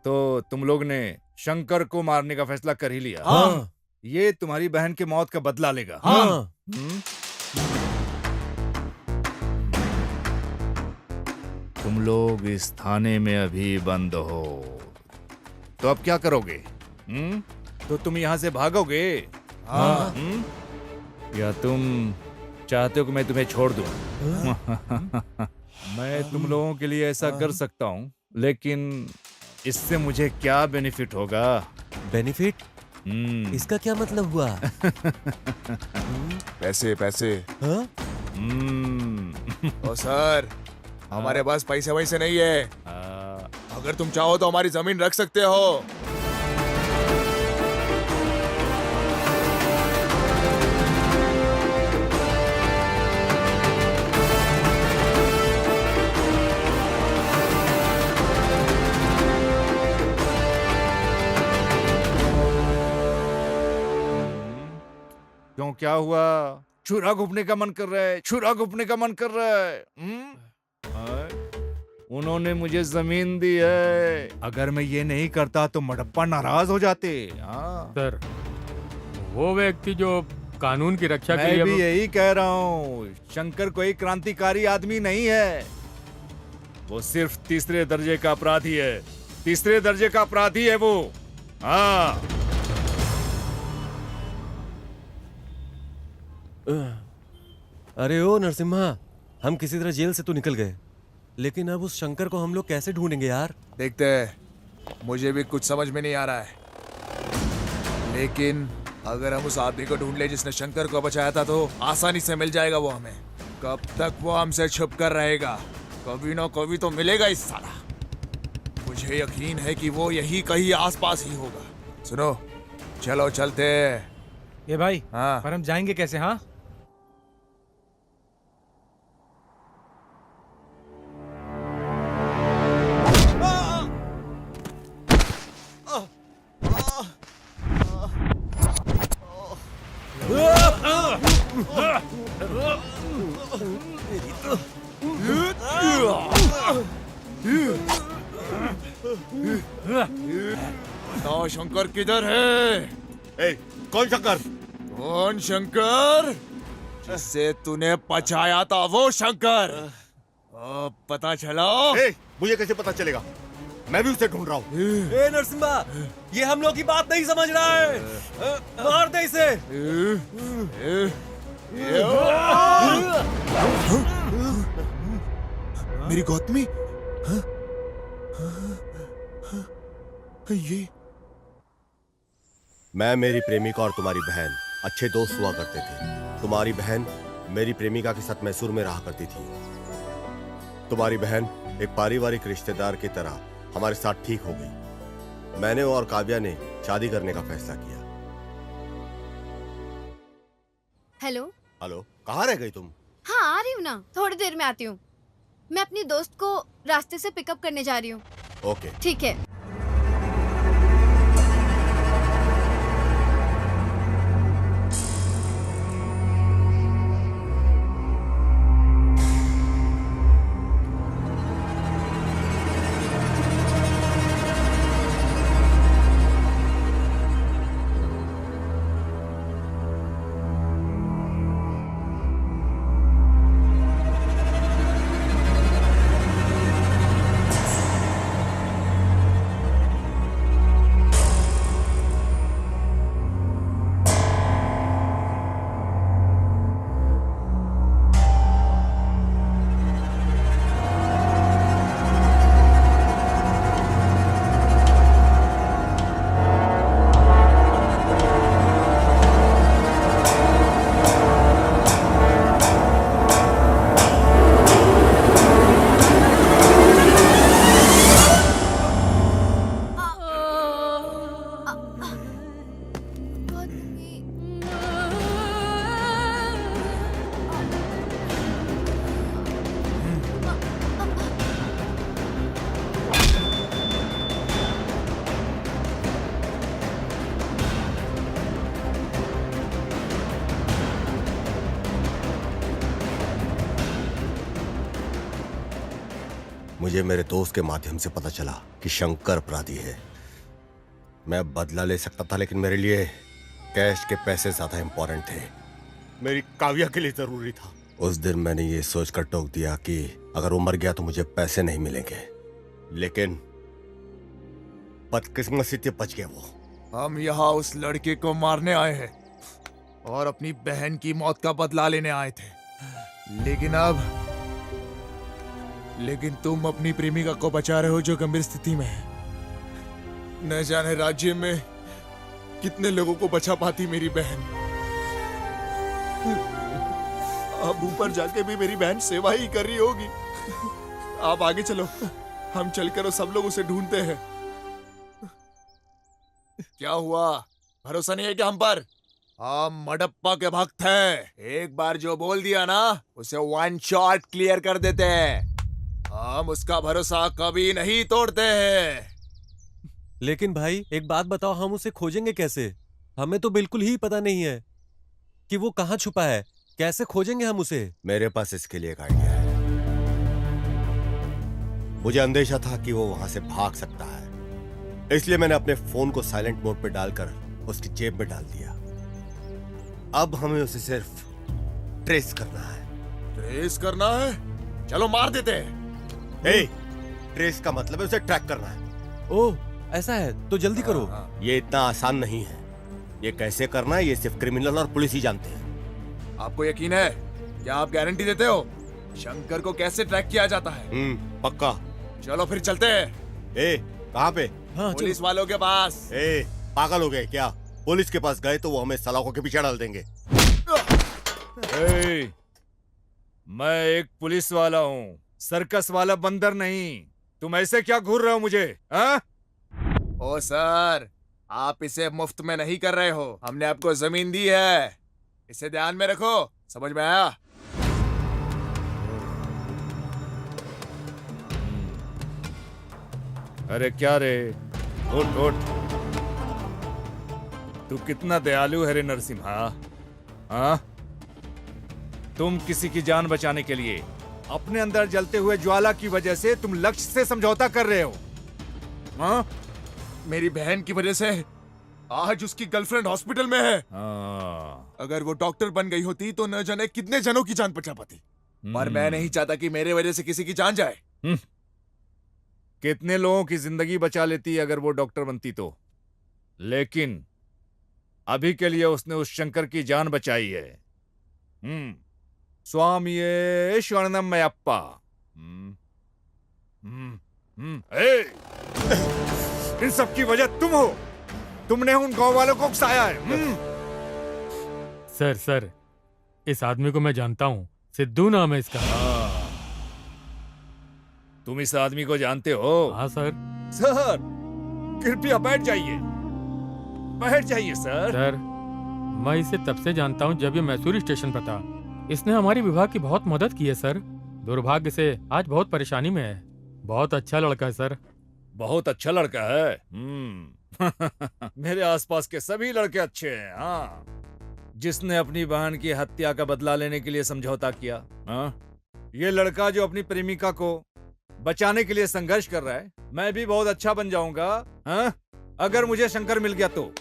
तो तुम लोग ने शंकर को मारने का फैसला कर ही लिया? हाँ। ये तुम्हारी बहन के मौत का बदला लेगा। हाँ। तुम लोग इस थाने में अभी बंद हो, तो अब क्या करोगे? तो तुम यहाँ से भागोगे? हाँ। या तुम चाहते हो कि मैं तुम्हें छोड़ दूं? मैं तुम लोगों के लिए ऐसा कर सकता हूँ, लेकिन इससे मुझे क्या बेनिफिट होगा? बेनिफिट? इसका क्या मतलब हुआ? पैसे पैसे। हाँ? ओ सर, हमारे पास पैसे वैसे नहीं है। अगर तुम चाहो तो हमारी जमीन रख सकते हो। क्यों, क्या हुआ? छुरा घुपने का मन कर रहा है? छुरा घुपने का मन कर रहा है? उन्होंने मुझे जमीन दी है। अगर मैं ये नहीं करता तो मडप्पा नाराज हो जाते। हाँ, सर, वो व्यक्ति जो कानून की रक्षा के मैं लिए भी यही कह रहा हूँ। शंकर कोई क्रांतिकारी आदमी नहीं है, वो सिर्फ तीसरे दर्जे का अपराधी है। तीसरे दर्जे का अपराधी है वो। हाँ, अरे ओ नरसिम्हा, हम किसी तरह जेल से तो निकल गए, लेकिन अब उस शंकर को हम लोग कैसे ढूंढेंगे यार? देखते हैं, मुझे भी कुछ समझ में नहीं आ रहा है। लेकिन अगर हम उस आदमी को ढूंढ ले जिसने शंकर को बचाया था तो आसानी से मिल जाएगा वो हमें। कब तक वो हमसे छुप कर रहेगा? कभी ना कभी तो मिलेगा इस साला। मुझे यकीन है कि वो यही कहीं आसपास ही होगा। सुनो, चलो चलते हैं। ये भाई, हाँ। पर हम जाएंगे कैसे? हाँ, बताओ शंकर किधर है? ए, कौन शंकर? कौन शंकर? जिसे तूने बचाया था वो शंकर। अब पता चला? ए, मुझे कैसे पता चलेगा? मैं भी उसे ढूंढ रहा हूँ। ए नरसिम्हा, ये हम लोग की बात नहीं समझ रहा है। मार दे इसे। मेरी गौतमी? हाँ? ये मैं, मेरी प्रेमिका और तुम्हारी बहन अच्छे दोस्त हुआ करते थे। तुम्हारी बहन मेरी प्रेमिका के साथ मैसूर में रहा करती थी। तुम्हारी बहन एक पारिवारिक रिश्तेदार की तरह हमारे साथ ठीक हो गई। मैंने और काव्या ने शादी करने का फैसला किया। हेलो। हेलो, कहाँ रह गई तुम? हाँ, आ रही हूँ ना, थोड़ी देर में आती हूँ। मैं अपनी दोस्त को रास्ते से पिकअप करने जा रही हूँ। ओके। ठीक है। मुझे मेरे दोस्त के माध्यम से पता चला कि शंकर अपराधी है। मैं बदला ले सकता था, लेकिन मेरे लिए कैश के पैसे ज्यादा इंपॉर्टेंट थे। मेरी काव्या के लिए जरूरी था। उस दिन मैंने ये सोचकर टोक दिया कि अगर वो मर गया तो मुझे पैसे नहीं मिलेंगे, लेकिन बदकिस्मती से बच गया वो। हम यहाँ उस लड़के को मारने आए हैं और अपनी बहन की मौत का बदला लेने आए थे। लेकिन तुम अपनी प्रेमिका को बचा रहे हो जो गंभीर स्थिति में है। न जाने राज्य में कितने लोगों को बचा पाती मेरी बहन। अब ऊपर जाके भी मेरी बहन सेवा ही कर रही होगी। आप आगे चलो, हम चलकर वो सब लोग उसे ढूंढते हैं। क्या हुआ, भरोसा नहीं है क्या हम पर? हम मडप्पा के भक्त हैं। एक बार जो बोल दिया ना, उसे वन शॉट क्लियर कर देते हैं। हम उसका भरोसा कभी नहीं तोड़ते हैं। लेकिन भाई एक बात बताओ, हम उसे खोजेंगे कैसे? हमें तो बिल्कुल ही पता नहीं है कि वो कहाँ छुपा है। कैसे खोजेंगे हम उसे? मेरे पास इसके लिए एक आइडिया है। मुझे अंदेशा था कि वो वहां से भाग सकता है, इसलिए मैंने अपने फोन को साइलेंट मोड पे डालकर उसकी जेब में डाल दिया। अब हमें उसे सिर्फ ट्रेस करना है। ट्रेस करना है? चलो मार देते हैं। ए, ट्रेस का मतलब है उसे ट्रैक करना है। ओह, ऐसा है तो जल्दी करो। ये इतना आसान नहीं है। ये कैसे करना है ये सिर्फ क्रिमिनल और पुलिस ही जानते हैं। आपको यकीन है? क्या आप गारंटी देते हो? शंकर को कैसे ट्रैक किया जाता है? पक्का। चलो फिर चलते हैं। ए, कहाँ पे? हाँ, पुलिस वालों के पास। ए, पागल हो गए क्या? पुलिस के पास गए तो वो हमें सलाखों के पीछे डाल देंगे। ए, मैं एक पुलिस वाला हूँ, सर्कस वाला बंदर नहीं। तुम ऐसे क्या घूर रहे हो मुझे? हाँ? ओ सर, आप इसे मुफ्त में नहीं कर रहे हो। हमने आपको जमीन दी है, इसे ध्यान में रखो। समझ में आया? अरे क्या रे, उठ उठ। तू कितना दयालु है रे नरसिम्हा। हाँ? तुम किसी की जान बचाने के लिए अपने अंदर जलते हुए ज्वाला की वजह से तुम लक्ष्य से समझौता कर रहे हो। हाँ? मेरी बहन की वजह से आज उसकी गर्लफ्रेंड हॉस्पिटल में है। हाँ। अगर वो डॉक्टर बन गई होती तो न जाने कितने जनों की जान बचा पाती। पर मैं नहीं चाहता कि मेरे वजह से किसी की जान जाए। कितने लोगों की जिंदगी बचा लेती अगर वो डॉक्टर बनती तो। लेकिन अभी के लिए उसने उस शंकर की जान बचाई है। स्वामी शरणमयप्पा। इन सब की वजह तुम हो। तुमने उन गांव वालों को उकसाया है। सर, इस आदमी को मैं जानता हूँ। सिद्धू नाम है इसका। तुम इस आदमी को जानते हो? हाँ सर। सर, कृपया बैठ जाइए। बैठ जाइए सर। सर, मैं इसे तब से जानता हूँ जब ये मैसूरी स्टेशन पर था। इसने हमारी विभाग की बहुत मदद की है सर। दुर्भाग्य से आज बहुत परेशानी में है। बहुत अच्छा लड़का है सर। बहुत अच्छा लड़का है। मेरे आसपास के सभी लड़के अच्छे हैं। हाँ, जिसने अपनी बहन की हत्या का बदला लेने के लिए समझौता किया। हाँ? ये लड़का जो अपनी प्रेमिका को बचाने के लिए संघर्ष कर रहा है। मैं भी बहुत अच्छा बन जाऊंगा। हाँ? अगर मुझे शंकर मिल गया तो।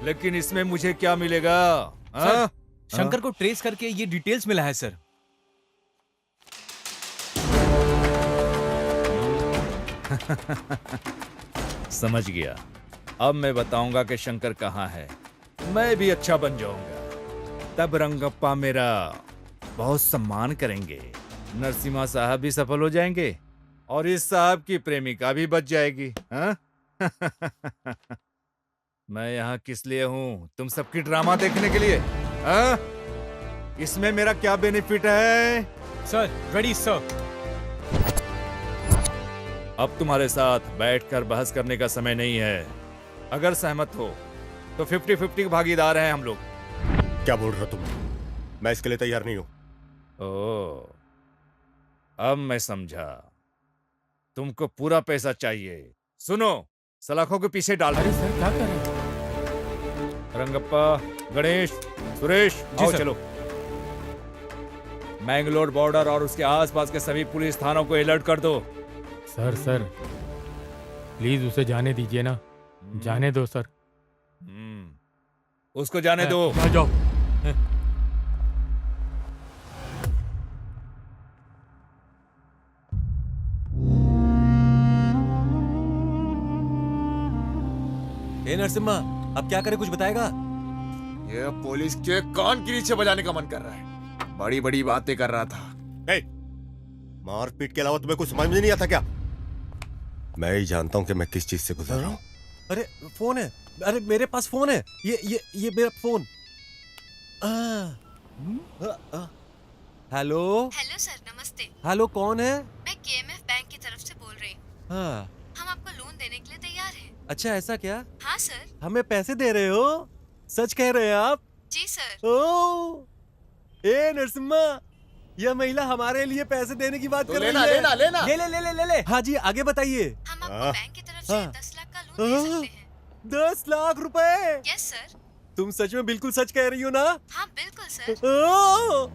लेकिन इसमें मुझे क्या मिलेगा? हाँ? शंकर को ट्रेस करके ये डिटेल्स मिला है सर। समझ गया। अब मैं बताऊंगा कि शंकर कहाँ है। मैं भी अच्छा बन जाऊंगा। तब रंगप्पा मेरा बहुत सम्मान करेंगे। नरसिम्हा साहब भी सफल हो जाएंगे और इस साहब की प्रेमिका भी बच जाएगी। हाँ? मैं यहाँ किस लिए हूँ? तुम सबकी ड्रामा देखने के लिए। हाँ? इसमें मेरा क्या बेनिफिट है? Sir, ready sir. अब तुम्हारे साथ बैठकर बहस करने का समय नहीं है। अगर सहमत हो तो 50-50 भागीदार हैं हम लोग। क्या बोल रहे हो तुम? मैं इसके लिए तैयार नहीं हूं। ओह, अब मैं समझा। तुमको पूरा पैसा चाहिए। सुनो, सलाखों के पीछे डाल अरे दो। सर, क्या कर रहे हैं? रंगप्पा, गणेश, सुरेश, आओ चलो। मैंगलोर बॉर्डर और उसके आसपास के सभी पुलिस थानों को अलर्ट कर दो। सर, प्लीज उसे जाने दीजिए ना। जाने दो सर। उसको जाने दो। आ जाओ। ए नरसिम्हा, अब क्या करे, कुछ बताएगा? ये पुलिस के कान के नीचे बजाने का मन कर रहा है। बड़ी बड़ी बातें कर रहा था। मारपीट के अलावा तुम्हें कुछ समझ में नहीं आता क्या? मैं ही जानता हूं कि मैं किस चीज से गुजर रहा हूं। अरे फोन है। अरे मेरे पास फोन है। ये मेरा फोन। हेलो। हेलो सर, नमस्ते। हेलो, कौन है? मैं केएमएफ बैंक की तरफ से बोल रही हूँ। हाँ। हम आपको लोन देने के लिए तैयार हैं। अच्छा, ऐसा क्या? हाँ सर। हमें पैसे दे रहे हो? सच कह रहे हैं आप? जी सर। ओ, ए नरसिम्हा, यह महिला हमारे लिए पैसे देने की बात तो कर लेना, रही है। लेना, लेना। ले। हाँ जी, आगे बताइए। हम आपको बैंक की तरफ से हाँ। 10 लाख का लोन दे सकते हैं। 10 लाख रुपए? Yes sir. तुम सच में बिल्कुल सच कह रही हो ना? हाँ बिल्कुल सर। ओ,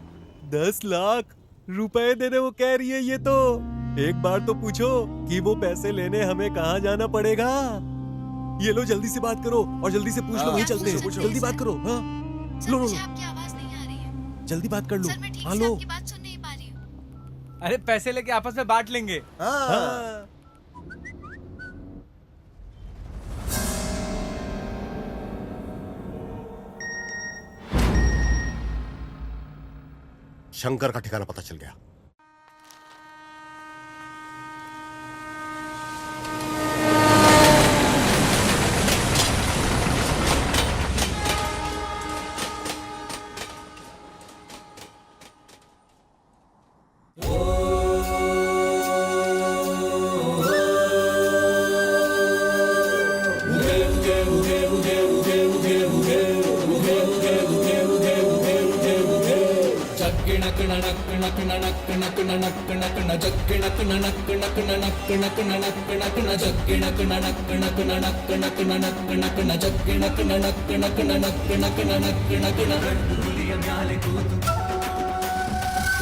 10 लाख रुपए देने वो कह रही है। ये तो एक बार तो पूछो कि वो पैसे लेने हमें कहाँ जाना पड़ेगा। ये लो, जल्दी से बात करो और जल्दी से पूछ लो, वहीं चलते हैं। जल्दी बात करो। हाँ लो लो लो, आपकी आवाज नहीं आ रही है जल्दी बात कर लो। सर, मैं ठीक हाँ से लो। आपकी बात सुन नहीं पा रही हूँ। अरे पैसे लेके आपस में बांट लेंगे। हाँ। शंकर का ठिकाना पता चल गया।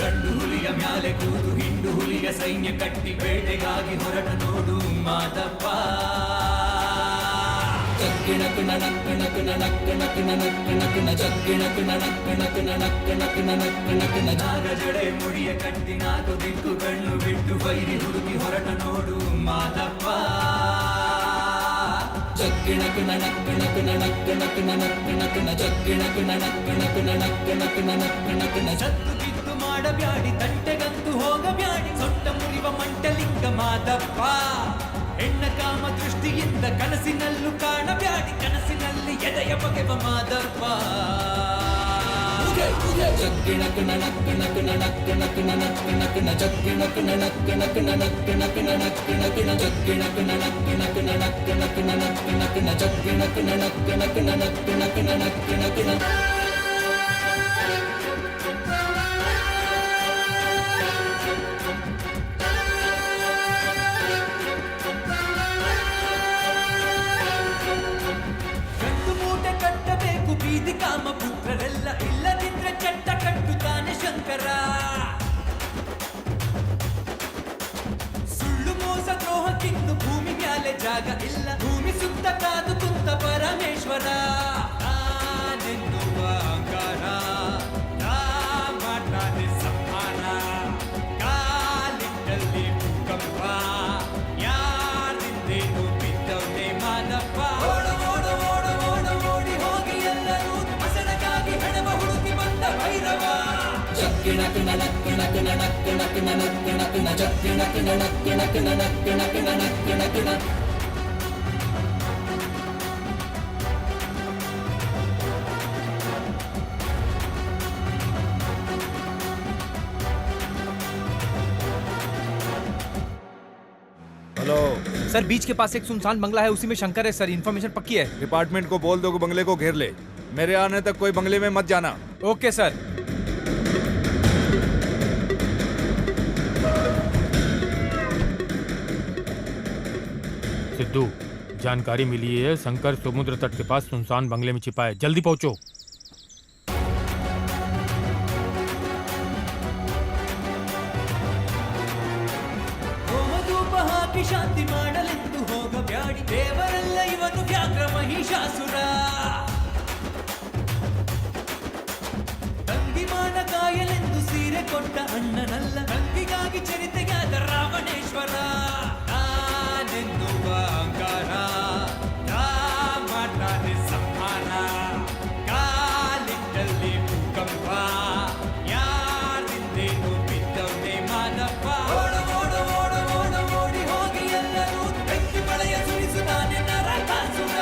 ಗಂಡು ಹುಲಿಯ ಮ್ಯಾಲೆ ಕೂತು ಹಿಂಡು ಹುಲಿಯ ಸೈನ್ಯ ಕಟ್ಟಿ ಬೇಟೆಗಾಗಿ ಹೊರಟ ನೋಡು ಮಾದಪ್ಪ. ಜಗ್ಗಿಣಕ್ ನಣಕ್ ನಕ್ ನಣಕ್ ನಕ್ ನಣಕ್ ನಕ್ ನ ಜಗ್ಗಿಣಕ್ ನಣಕ್ ನಕ್ ನಣಕ್ ನಕ್ ನಣಕ್ ನಕ್ ನ ನಾಗ ಜಡೆ ಮುಡಿಯ ಕಟ್ಟಿ ನಾಲ್ಕು ದಿಕ್ಕು ಕಣ್ಣು ಬಿಟ್ಟು ಬೈರಿ ಹುಡುಕಿ ಹೊರಟ ನೋಡು ಮಾದಪ್ಪ. ಜಗ್ಗಿಣಕ್ ನಣಕ್ ನಕ್ ನಣಕ್ ನಕ್ ನಣಕ್ ನಕ್ ನ ಜಗ್ಗಿಣಕ್ ನಣಕ್ ನಕ್ ನಣಕ್ ನಕ್ ನಣಕ್ ನಕ್ ನ ಜತ್ತು ಕಿತ್ತು ಮಾಡಬ್ಯಾಡಿ ತಂಟೆಗಂತೂ ಹೋಗಬ್ಯಾಡಿ ಸೊಟ್ಟ ಮುರಿವ ಮಂಟಲಿಂಗ ಮಾದಪ್ಪ. ಹೆಣ್ಣ ಕಾಮ ದೃಷ್ಟಿಯಿಂದ ಕನಸಿನಲ್ಲೂ ಕಾಣಬ್ಯಾಡಿ ಕನಸಿನಲ್ಲಿ ಎದೆಯ ಬಗೆವ ಮಾದಪ್ಪ. ಜಗ್ಗಿಣಕ್ ನಣಕ್ ನಕ್ ನಣಕ್ ನಕ್ ನಣಕ್ ನಕ್ ನ ಜಗ್ಗಿಣಕ್ ನಣಕ್ ನಕ್ ನಣಕ್ ನಕ್ ನಣಕ್ ನಕ್ ನ ಜಗ್ಗಿಣಕ್ ನಣಕ್ ನಕ್ ನಣಕ್ ನಕ್ ನಣಕ್ ನಕ್ ನ ಜಗ್ಗಿಣಕ್ ನಣಕ್ ನಕ್ ನಣಕ್ ನಕ್ ನಣಕ್ ನಕ್ ನ ಬೀದಿ ಕಾಮ ಪುತ್ರರೆಲ್ಲ ಇಲ್ಲದಿದ್ರೆ ಚಟ್ಟ ಕಟ್ಟುತ್ತಾನೆ ಶಂಕರ. ಸುಳ್ಳು ಮೋಸ ದ್ರೋಹಕ್ಕಿಂದು ಭೂಮಿ ಮ್ಯಾಲೆ ಜಾಗ ಇಲ್ಲ ಭೂಮಿ ಸುತ್ತ ಕಾದು ಕುಂತ ಪರಮೇಶ್ವರ. ನಾನೆನ್ನುವ ಅಹಂಕಾರ ಮಾಡ್ತಾನೆ ಸಂಹಾರ ಕಾಲಿಟ್ಟಲ್ಲಿ ಭೂಕಂಪ ಯಾರಿಂದೇನು ಬಿದ್ದವನೇ ಮಾದಪ್ಪ. ಜಗ್ಗಿಣಕ್ ನಣಕ್ ನಕ್ ನಣಕ್ ನಕ್ ನಣಕ್ ನಕ್ ನ ಜಗ್ಗಿಣಕ್ ನಣಕ್ ನಕ್ ನಣಕ್ ನಕ್ ನಣಕ್ ನಕ್ ನ हेलो सर बीच के पास एक सुनसान बंगला है, उसी में शंकर है सर। इन्फॉर्मेशन पक्की है। डिपार्टमेंट को बोल दो कि बंगले को घेर ले। मेरे आने तक कोई बंगले में मत जाना। Okay sir. सिद्धू, जानकारी मिली है शंकर समुद्र तट के पास सुनसान बंगले में छिपा है, जल्दी पहुंचो। ಹೋಮಧೂಪ ಹಾಕಿ ಶಾಂತಿ ಮಾಡಲೆಂದು ಹೋಗಬ್ಯಾಡಿ ದೇವರೆಲ್ಲ ಇವನು ವ್ಯಾಘ್ರ ಮಹಿಷಾಸುರ. ತಂಗಿಮಾನ ಕಾಯಲೆಂದು ಸೀರೆ ಕೊಟ್ಟ ಅಣ್ಣನಲ್ಲ ತಂಗಿಗಾಗಿ ಚರಿತೆಯಾದ ರಾವಣೇಶ್ವರ. ನಾನೆನ್ನುವ ಅಹಂಕಾರ ಮಾಡ್ತಾನೆ ಸಂಹಾರ ಕಾಲಿಟ್ಟಲ್ಲಿ ಭೂಕಂಪ ಯಾರಿಂದೇನು ಬಿದ್ದವನೇ ಮಾದಪ್ಪ. ಓಡಿ ಹೋಗಿ ಎಲ್ಲರೂ ಬೆಂಕಿ ಮಳೆಯ ಸುರಿಸುತ್ತಾನೆ ನರಕಾಸುರ.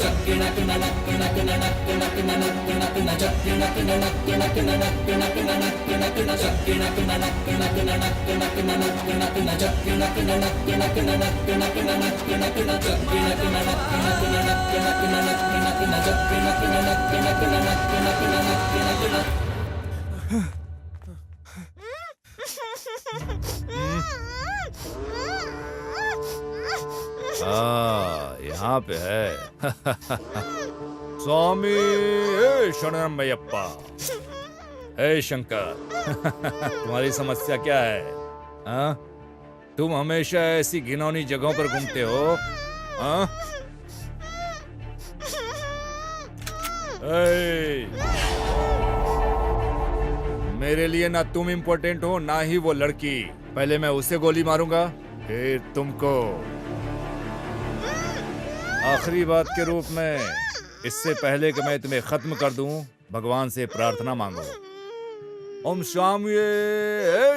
ಜಗ್ಗಿಣಕ್ ನಣಕ್ ನಕ್ ನಣಕ್ ನಕ್ ನಣಕ್ ನಕ್ ನ ಜಗ್ಗಿಣಕ್ ನಣಕ್ ನಕ್ ನಣಕ್ ನಕ್ ನಣಕ್ ನಕ್ ನ ಜಗ್ಗಿಣಕ್ ನಣಕ್ ನಕ್ ನಣಕ್ ನಕ್ ನಣಕ್ ನಕ್ ನ ಜಗ್ಗಿಣಕ್ ನಣಕ್ ನಕ್ ನಣಕ್ ನಕ್ ನಣಕ್ ನಕ್ ನ ಜಗ್ಗಿಣಕ್ ನಣಕ್ ನಕ್ ನಣಕ್ ನಕ್ ನಣಕ್ ನಕ್ ನ ಜಗ್ಗಿಣಕ್ ನಣಕ್ ನಕ್ ನಣಕ್ ನಕ್ ನಣಕ್ ನಕ್ ನ यहाँ पे है। स्वामी शरणमयप्पा। हे शंकर तुम्हारी समस्या क्या है? हाँ? तुम हमेशा ऐसी घिनौनी जगहों पर घूमते हो, हाँ? ए, मेरे लिए ना तुम इम्पोर्टेंट हो ना ही वो लड़की। पहले मैं उसे गोली मारूंगा, फिर तुमको। आखिरी बात के रूप में, इससे पहले कि मैं तुम्हें खत्म कर दूं, भगवान से प्रार्थना मांगो। ओम स्वामी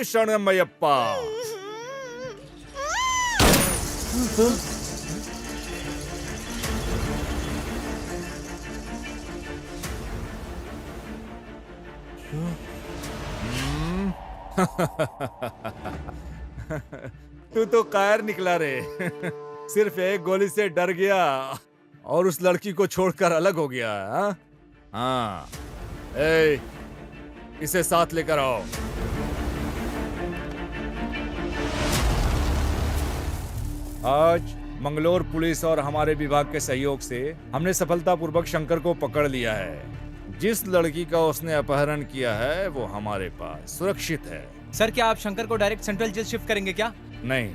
शरणमयप्पा। तू तो कायर निकला रे। सिर्फ एक गोली से डर गया और उस लड़की को छोड़कर अलग हो गया। हाँ, ए, इसे साथ लेकर आओ। आज मंगलोर पुलिस और हमारे विभाग के सहयोग से हमने सफलतापूर्वक शंकर को पकड़ लिया है। जिस लड़की का उसने अपहरण किया है वो हमारे पास सुरक्षित है। सर, क्या आप शंकर को डायरेक्ट सेंट्रल जेल शिफ्ट करेंगे क्या? नहीं,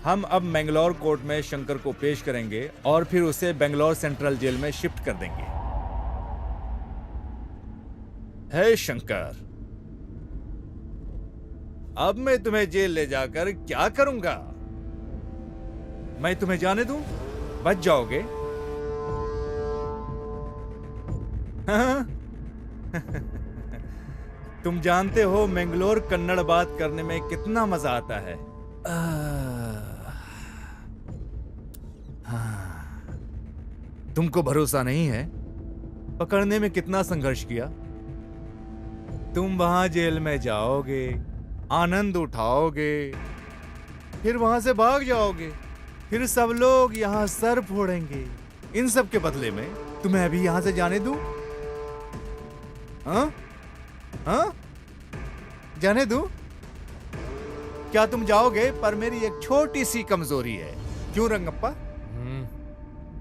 हम अब मैंगलोर कोर्ट में शंकर को पेश करेंगे और फिर उसे बेंगलोर सेंट्रल जेल में शिफ्ट कर देंगे। हे शंकर, अब मैं तुम्हें जेल ले जाकर क्या करूंगा? मैं तुम्हें जाने दूं? बच जाओगे? हाँ? तुम जानते हो मैंगलोर कन्नड़ बात करने में कितना मजा आता है। तुमको भरोसा नहीं है? पकड़ने में कितना संघर्ष किया। तुम वहां जेल में जाओगे, आनंद उठाओगे, फिर वहां से भाग जाओगे, फिर सब लोग यहां सर फोड़ेंगे। इन सब के बदले में तुम्हें अभी यहां से जाने दूं? हाँ? हाँ? जाने दूं? क्या तुम जाओगे? पर मेरी एक छोटी सी कमजोरी है। क्यों रंगप्पा?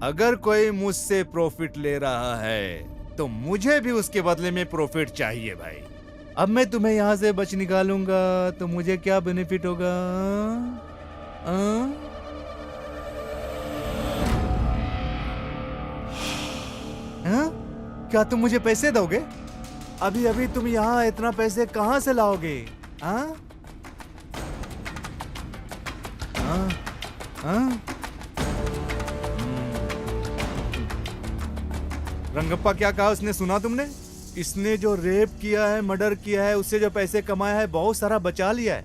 अगर कोई मुझसे प्रॉफिट ले रहा है तो मुझे भी उसके बदले में प्रॉफिट चाहिए भाई। अब मैं तुम्हें यहां से बच निकालूंगा तो मुझे क्या बेनिफिट होगा? क्या तुम मुझे पैसे दोगे? अभी अभी तुम यहाँ इतना पैसे कहां से लाओगे? रंगप्पा क्या कहा उसने, सुना तुमने? इसने जो रेप किया है, मर्डर किया है, उससे जो पैसे कमाया है, बहुत सारा बचा लिया है।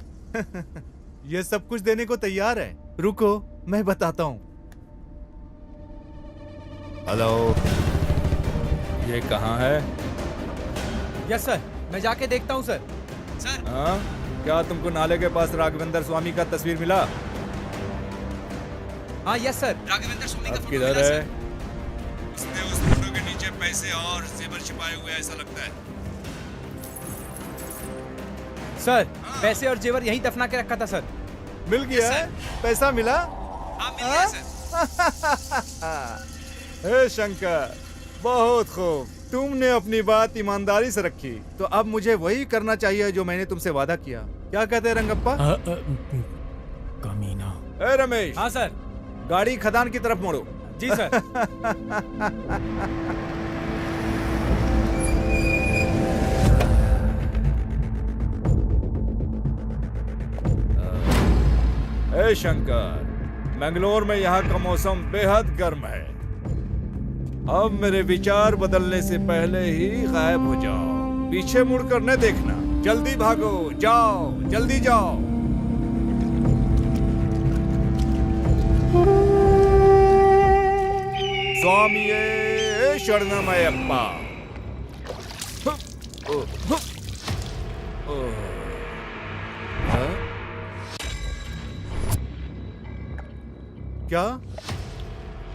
ये सब कुछ देने को तैयार है। रुको, मैं बताता हूँ। हेलो, ये कहाँ है? यस सर, मैं जाके देखता हूँ सर। सर, क्या तुमको नाले के पास राघवेंद्र स्वामी का तस्वीर मिला? हाँ यस सर, राघवेंद्र स्वामी का फोटो किधर मिला, है? उसने उस फोटो के नीचे पैसे और जेवर छिपाए हुए ऐसा लगता है। सर, पैसे और जेवर यहीं दफना के रखा था सर। मिल गया है? पैसा मिला? हाँ, मिल गया सर। हे शंकर, बहुत खूब। तुमने अपनी बात ईमानदारी से रखी, तो अब मुझे वही करना चाहिए जो मैंने तुमसे वादा किया। क्या कहते हैं रंगप्पा? कमीना। ए रमेश। हाँ सर। गाड़ी खदान की तरफ मोड़ो। जी सर। ए शंकर, मैंगलोर में यहाँ का मौसम बेहद गर्म है। अब मेरे विचार बदलने से पहले ही गायब हो जाओ। पीछे मुड़कर न देखना। जल्दी भागो, जाओ, जल्दी जाओ। स्वामिये शरणमयप्पा। क्या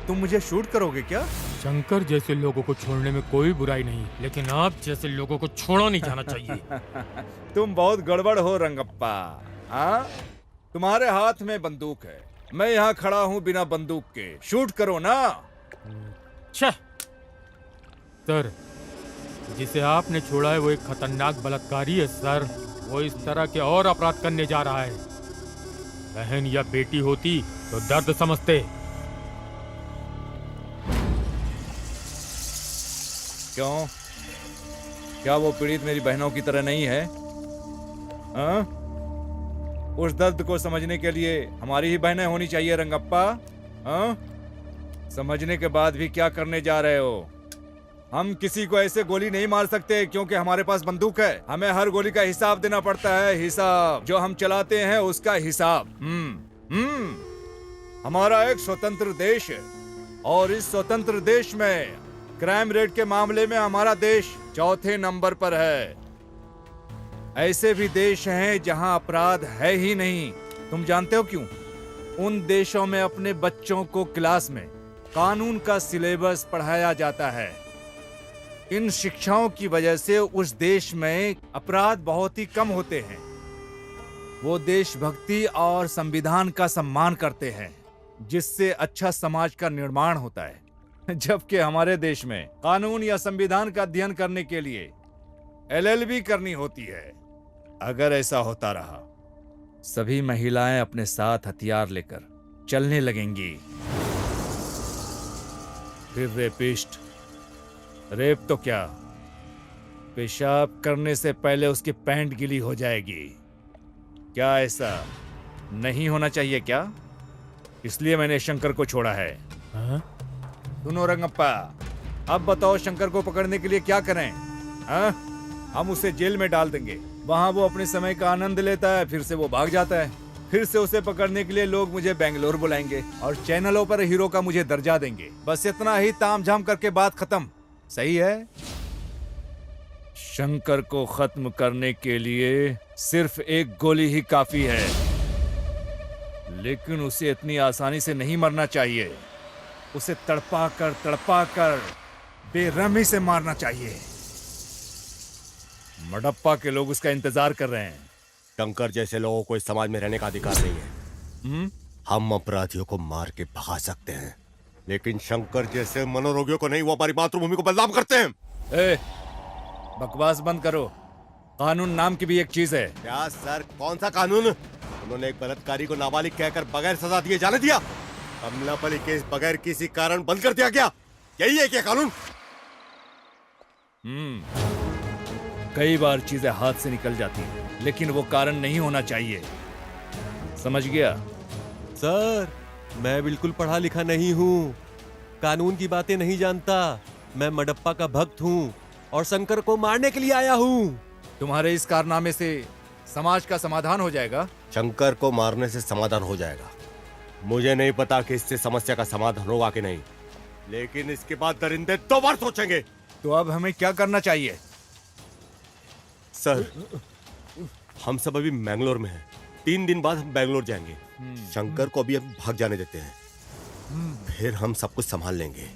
तुम मुझे शूट करोगे क्या? शंकर जैसे लोगों को छोड़ने में कोई बुराई नहीं, लेकिन आप जैसे लोगों को छोड़ा नहीं जाना चाहिए। तुम बहुत गड़बड़ हो रंगप्पा। हाँ, तुम्हारे हाथ में बंदूक है, मैं यहाँ खड़ा हूँ बिना बंदूक के। शूट करो ना। सर, जिसे आपने छोड़ा है वो एक खतरनाक बलात्कारी है सर। वो इस तरह के और अपराध करने जा रहा है। बहन या बेटी होती तो दर्द समझते। क्यों? क्या वो पीड़ित मेरी बहनों की तरह नहीं है? हाँ? उस दर्द को समझने के लिए हमारी ही बहनें होनी चाहिए रंगप्पा। हाँ? समझने के बाद भी क्या करने जा रहे हो? हम किसी को ऐसे गोली नहीं मार सकते क्योंकि हमारे पास बंदूक है। हमें हर गोली का हिसाब देना पड़ता है, हिसाब जो हम चलाते हैं उसका हिसाब। हमारा एक स्वतंत्र देश है और इस स्वतंत्र देश में क्राइम रेट के मामले में हमारा देश चौथे नंबर पर है। ऐसे भी देश हैं जहां अपराध है ही नहीं। तुम जानते हो क्यों? उन देशों में अपने बच्चों को क्लास में कानून का सिलेबस पढ़ाया जाता है। इन शिक्षाओं की वजह से उस देश में अपराध बहुत ही कम होते हैं। वो देशभक्ति और संविधान का सम्मान करते हैं, जिससे अच्छा समाज का निर्माण होता है। जबकि हमारे देश में कानून या संविधान का अध्ययन करने के लिए LLB करनी होती है। अगर ऐसा होता रहा, सभी महिलाएं अपने साथ हथियार लेकर चलने लगेंगी। फिर रेपिस्ट, रेप तो क्या, पेशाब करने से पहले उसकी पैंट गीली हो जाएगी। क्या ऐसा नहीं होना चाहिए क्या? इसलिए मैंने शंकर को छोड़ा है। हाँ? सुनो रंगप्पा, अब बताओ शंकर को पकड़ने के लिए क्या करें? हाँ? हम उसे जेल में डाल देंगे। वहाँ वो अपने समय का आनंद लेता है, फिर से वो भाग जाता है। फिर से उसे पकड़ने के लिए लोग मुझे बेंगलोर बुलाएंगे और चैनलों पर हीरो का मुझे दर्जा देंगे। बस इतना ही तामझाम करके बात खत्म। सही है? शंकर को खत्म करने के लिए सिर्फ एक गोली ही काफी है, लेकिन उसे इतनी आसानी से नहीं मरना चाहिए। उसे तड़पा कर बेरहमी से मारना चाहिए। मडप्पा के लोग उसका इंतजार कर रहे हैं। शंकर जैसे लोगों को इस समाज में रहने का अधिकार नहीं है। हम अपराधियों को मार के भगा सकते हैं, लेकिन शंकर जैसे मनोरोगियों को नहीं। वो हमारी मातृभूमि को बदनाम करते हैं। ए, बकवास बंद करो। कानून नाम की भी एक चीज है। क्या सर, कौन सा कानून? उन्होंने एक बलात्कारी को नाबालिग कहकर बगैर सजा दिए जाने दिया। अमलापली केस बगैर किसी कारण बंद कर दिया गया। यही है क्या कानून? कई बार चीजें हाथ से निकल जाती हैं, लेकिन वो कारण नहीं होना चाहिए। समझ गया? सर, मैं बिल्कुल पढ़ा लिखा नहीं हूँ, कानून की बातें नहीं जानता। मैं मडप्पा का भक्त हूँ और शंकर को मारने के लिए आया हूँ। तुम्हारे इस कारनामे से समाज का समाधान हो जाएगा? शंकर को मारने से समाधान हो जाएगा। मुझे नहीं पता कि इससे समस्या का समाधान होगा कि नहीं, लेकिन इसके बाद दरिंदे 2 बार सोचेंगे। तो अब हमें क्या करना चाहिए? सर, हम सब अभी मैंगलोर में हैं। 3 दिन बाद हम बैंगलोर जाएंगे। शंकर को अभी भाग जाने देते हैं, फिर हम सब कुछ संभाल लेंगे।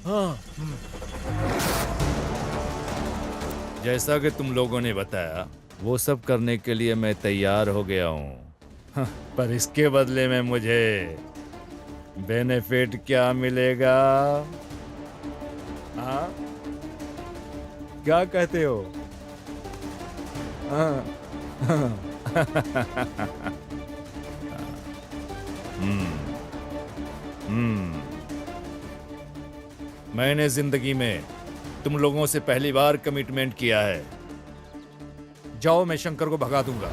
जैसा कि तुम लोगों ने बताया, वो सब करने के लिए मैं तैयार हो गया हूँ। पर इसके बदले में मुझे बेनिफिट क्या मिलेगा? हाँ? क्या कहते हो? मैंने जिंदगी में तुम लोगों से पहली बार कमिटमेंट किया है। जाओ, मैं शंकर को भगा दूंगा।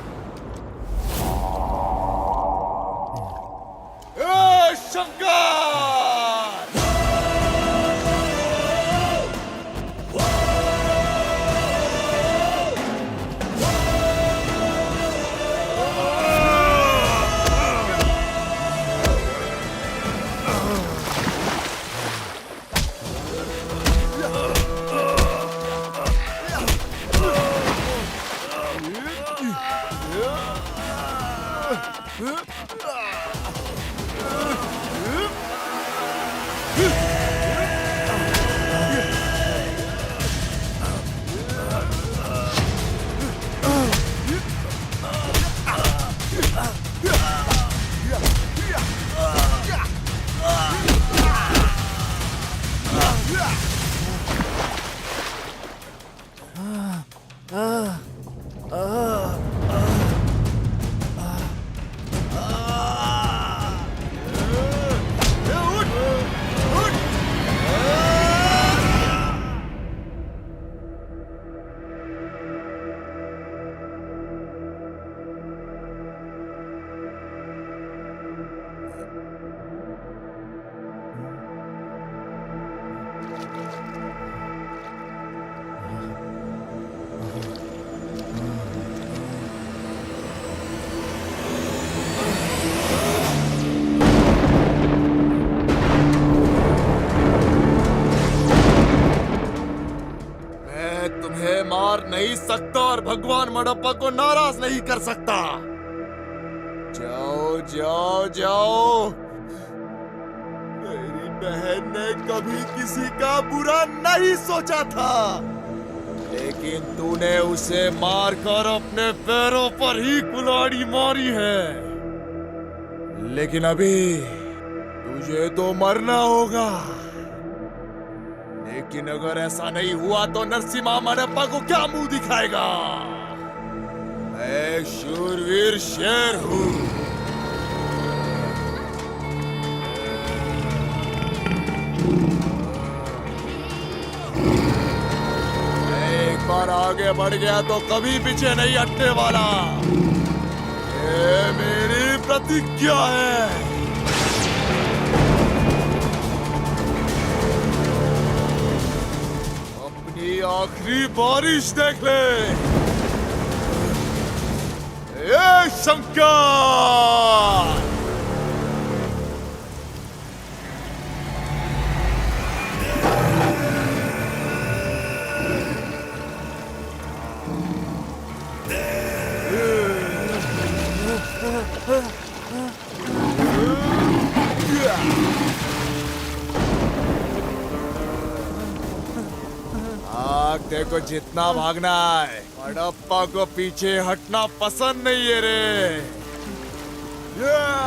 मैं तुम्हें मार नहीं सकता और भगवान मडप्पा को नाराज नहीं कर सकता। जाओ जाओ जाओ। मेरी बहन ने कभी किसी का बुरा नहीं सोचा था, लेकिन तूने उसे मारकर अपने पैरों पर ही कुल्हाड़ी मारी है। लेकिन अभी तुझे तो मरना होगा। लेकिन अगर ऐसा नहीं हुआ तो नरसिम्हा मडप्पा को क्या मुंह दिखाएगा? मैं शूरवीर शेर हूँ। मैं एक बार आगे बढ़ गया तो कभी पीछे नहीं हटने वाला। ये मेरी प्रतिज्ञा है। अपनी आखिरी बारिश देख ले। ये शंकर! आग देखो, जितना भागना है, मडप्पा को पीछे हटना पसंद नहीं है रे। Yeah!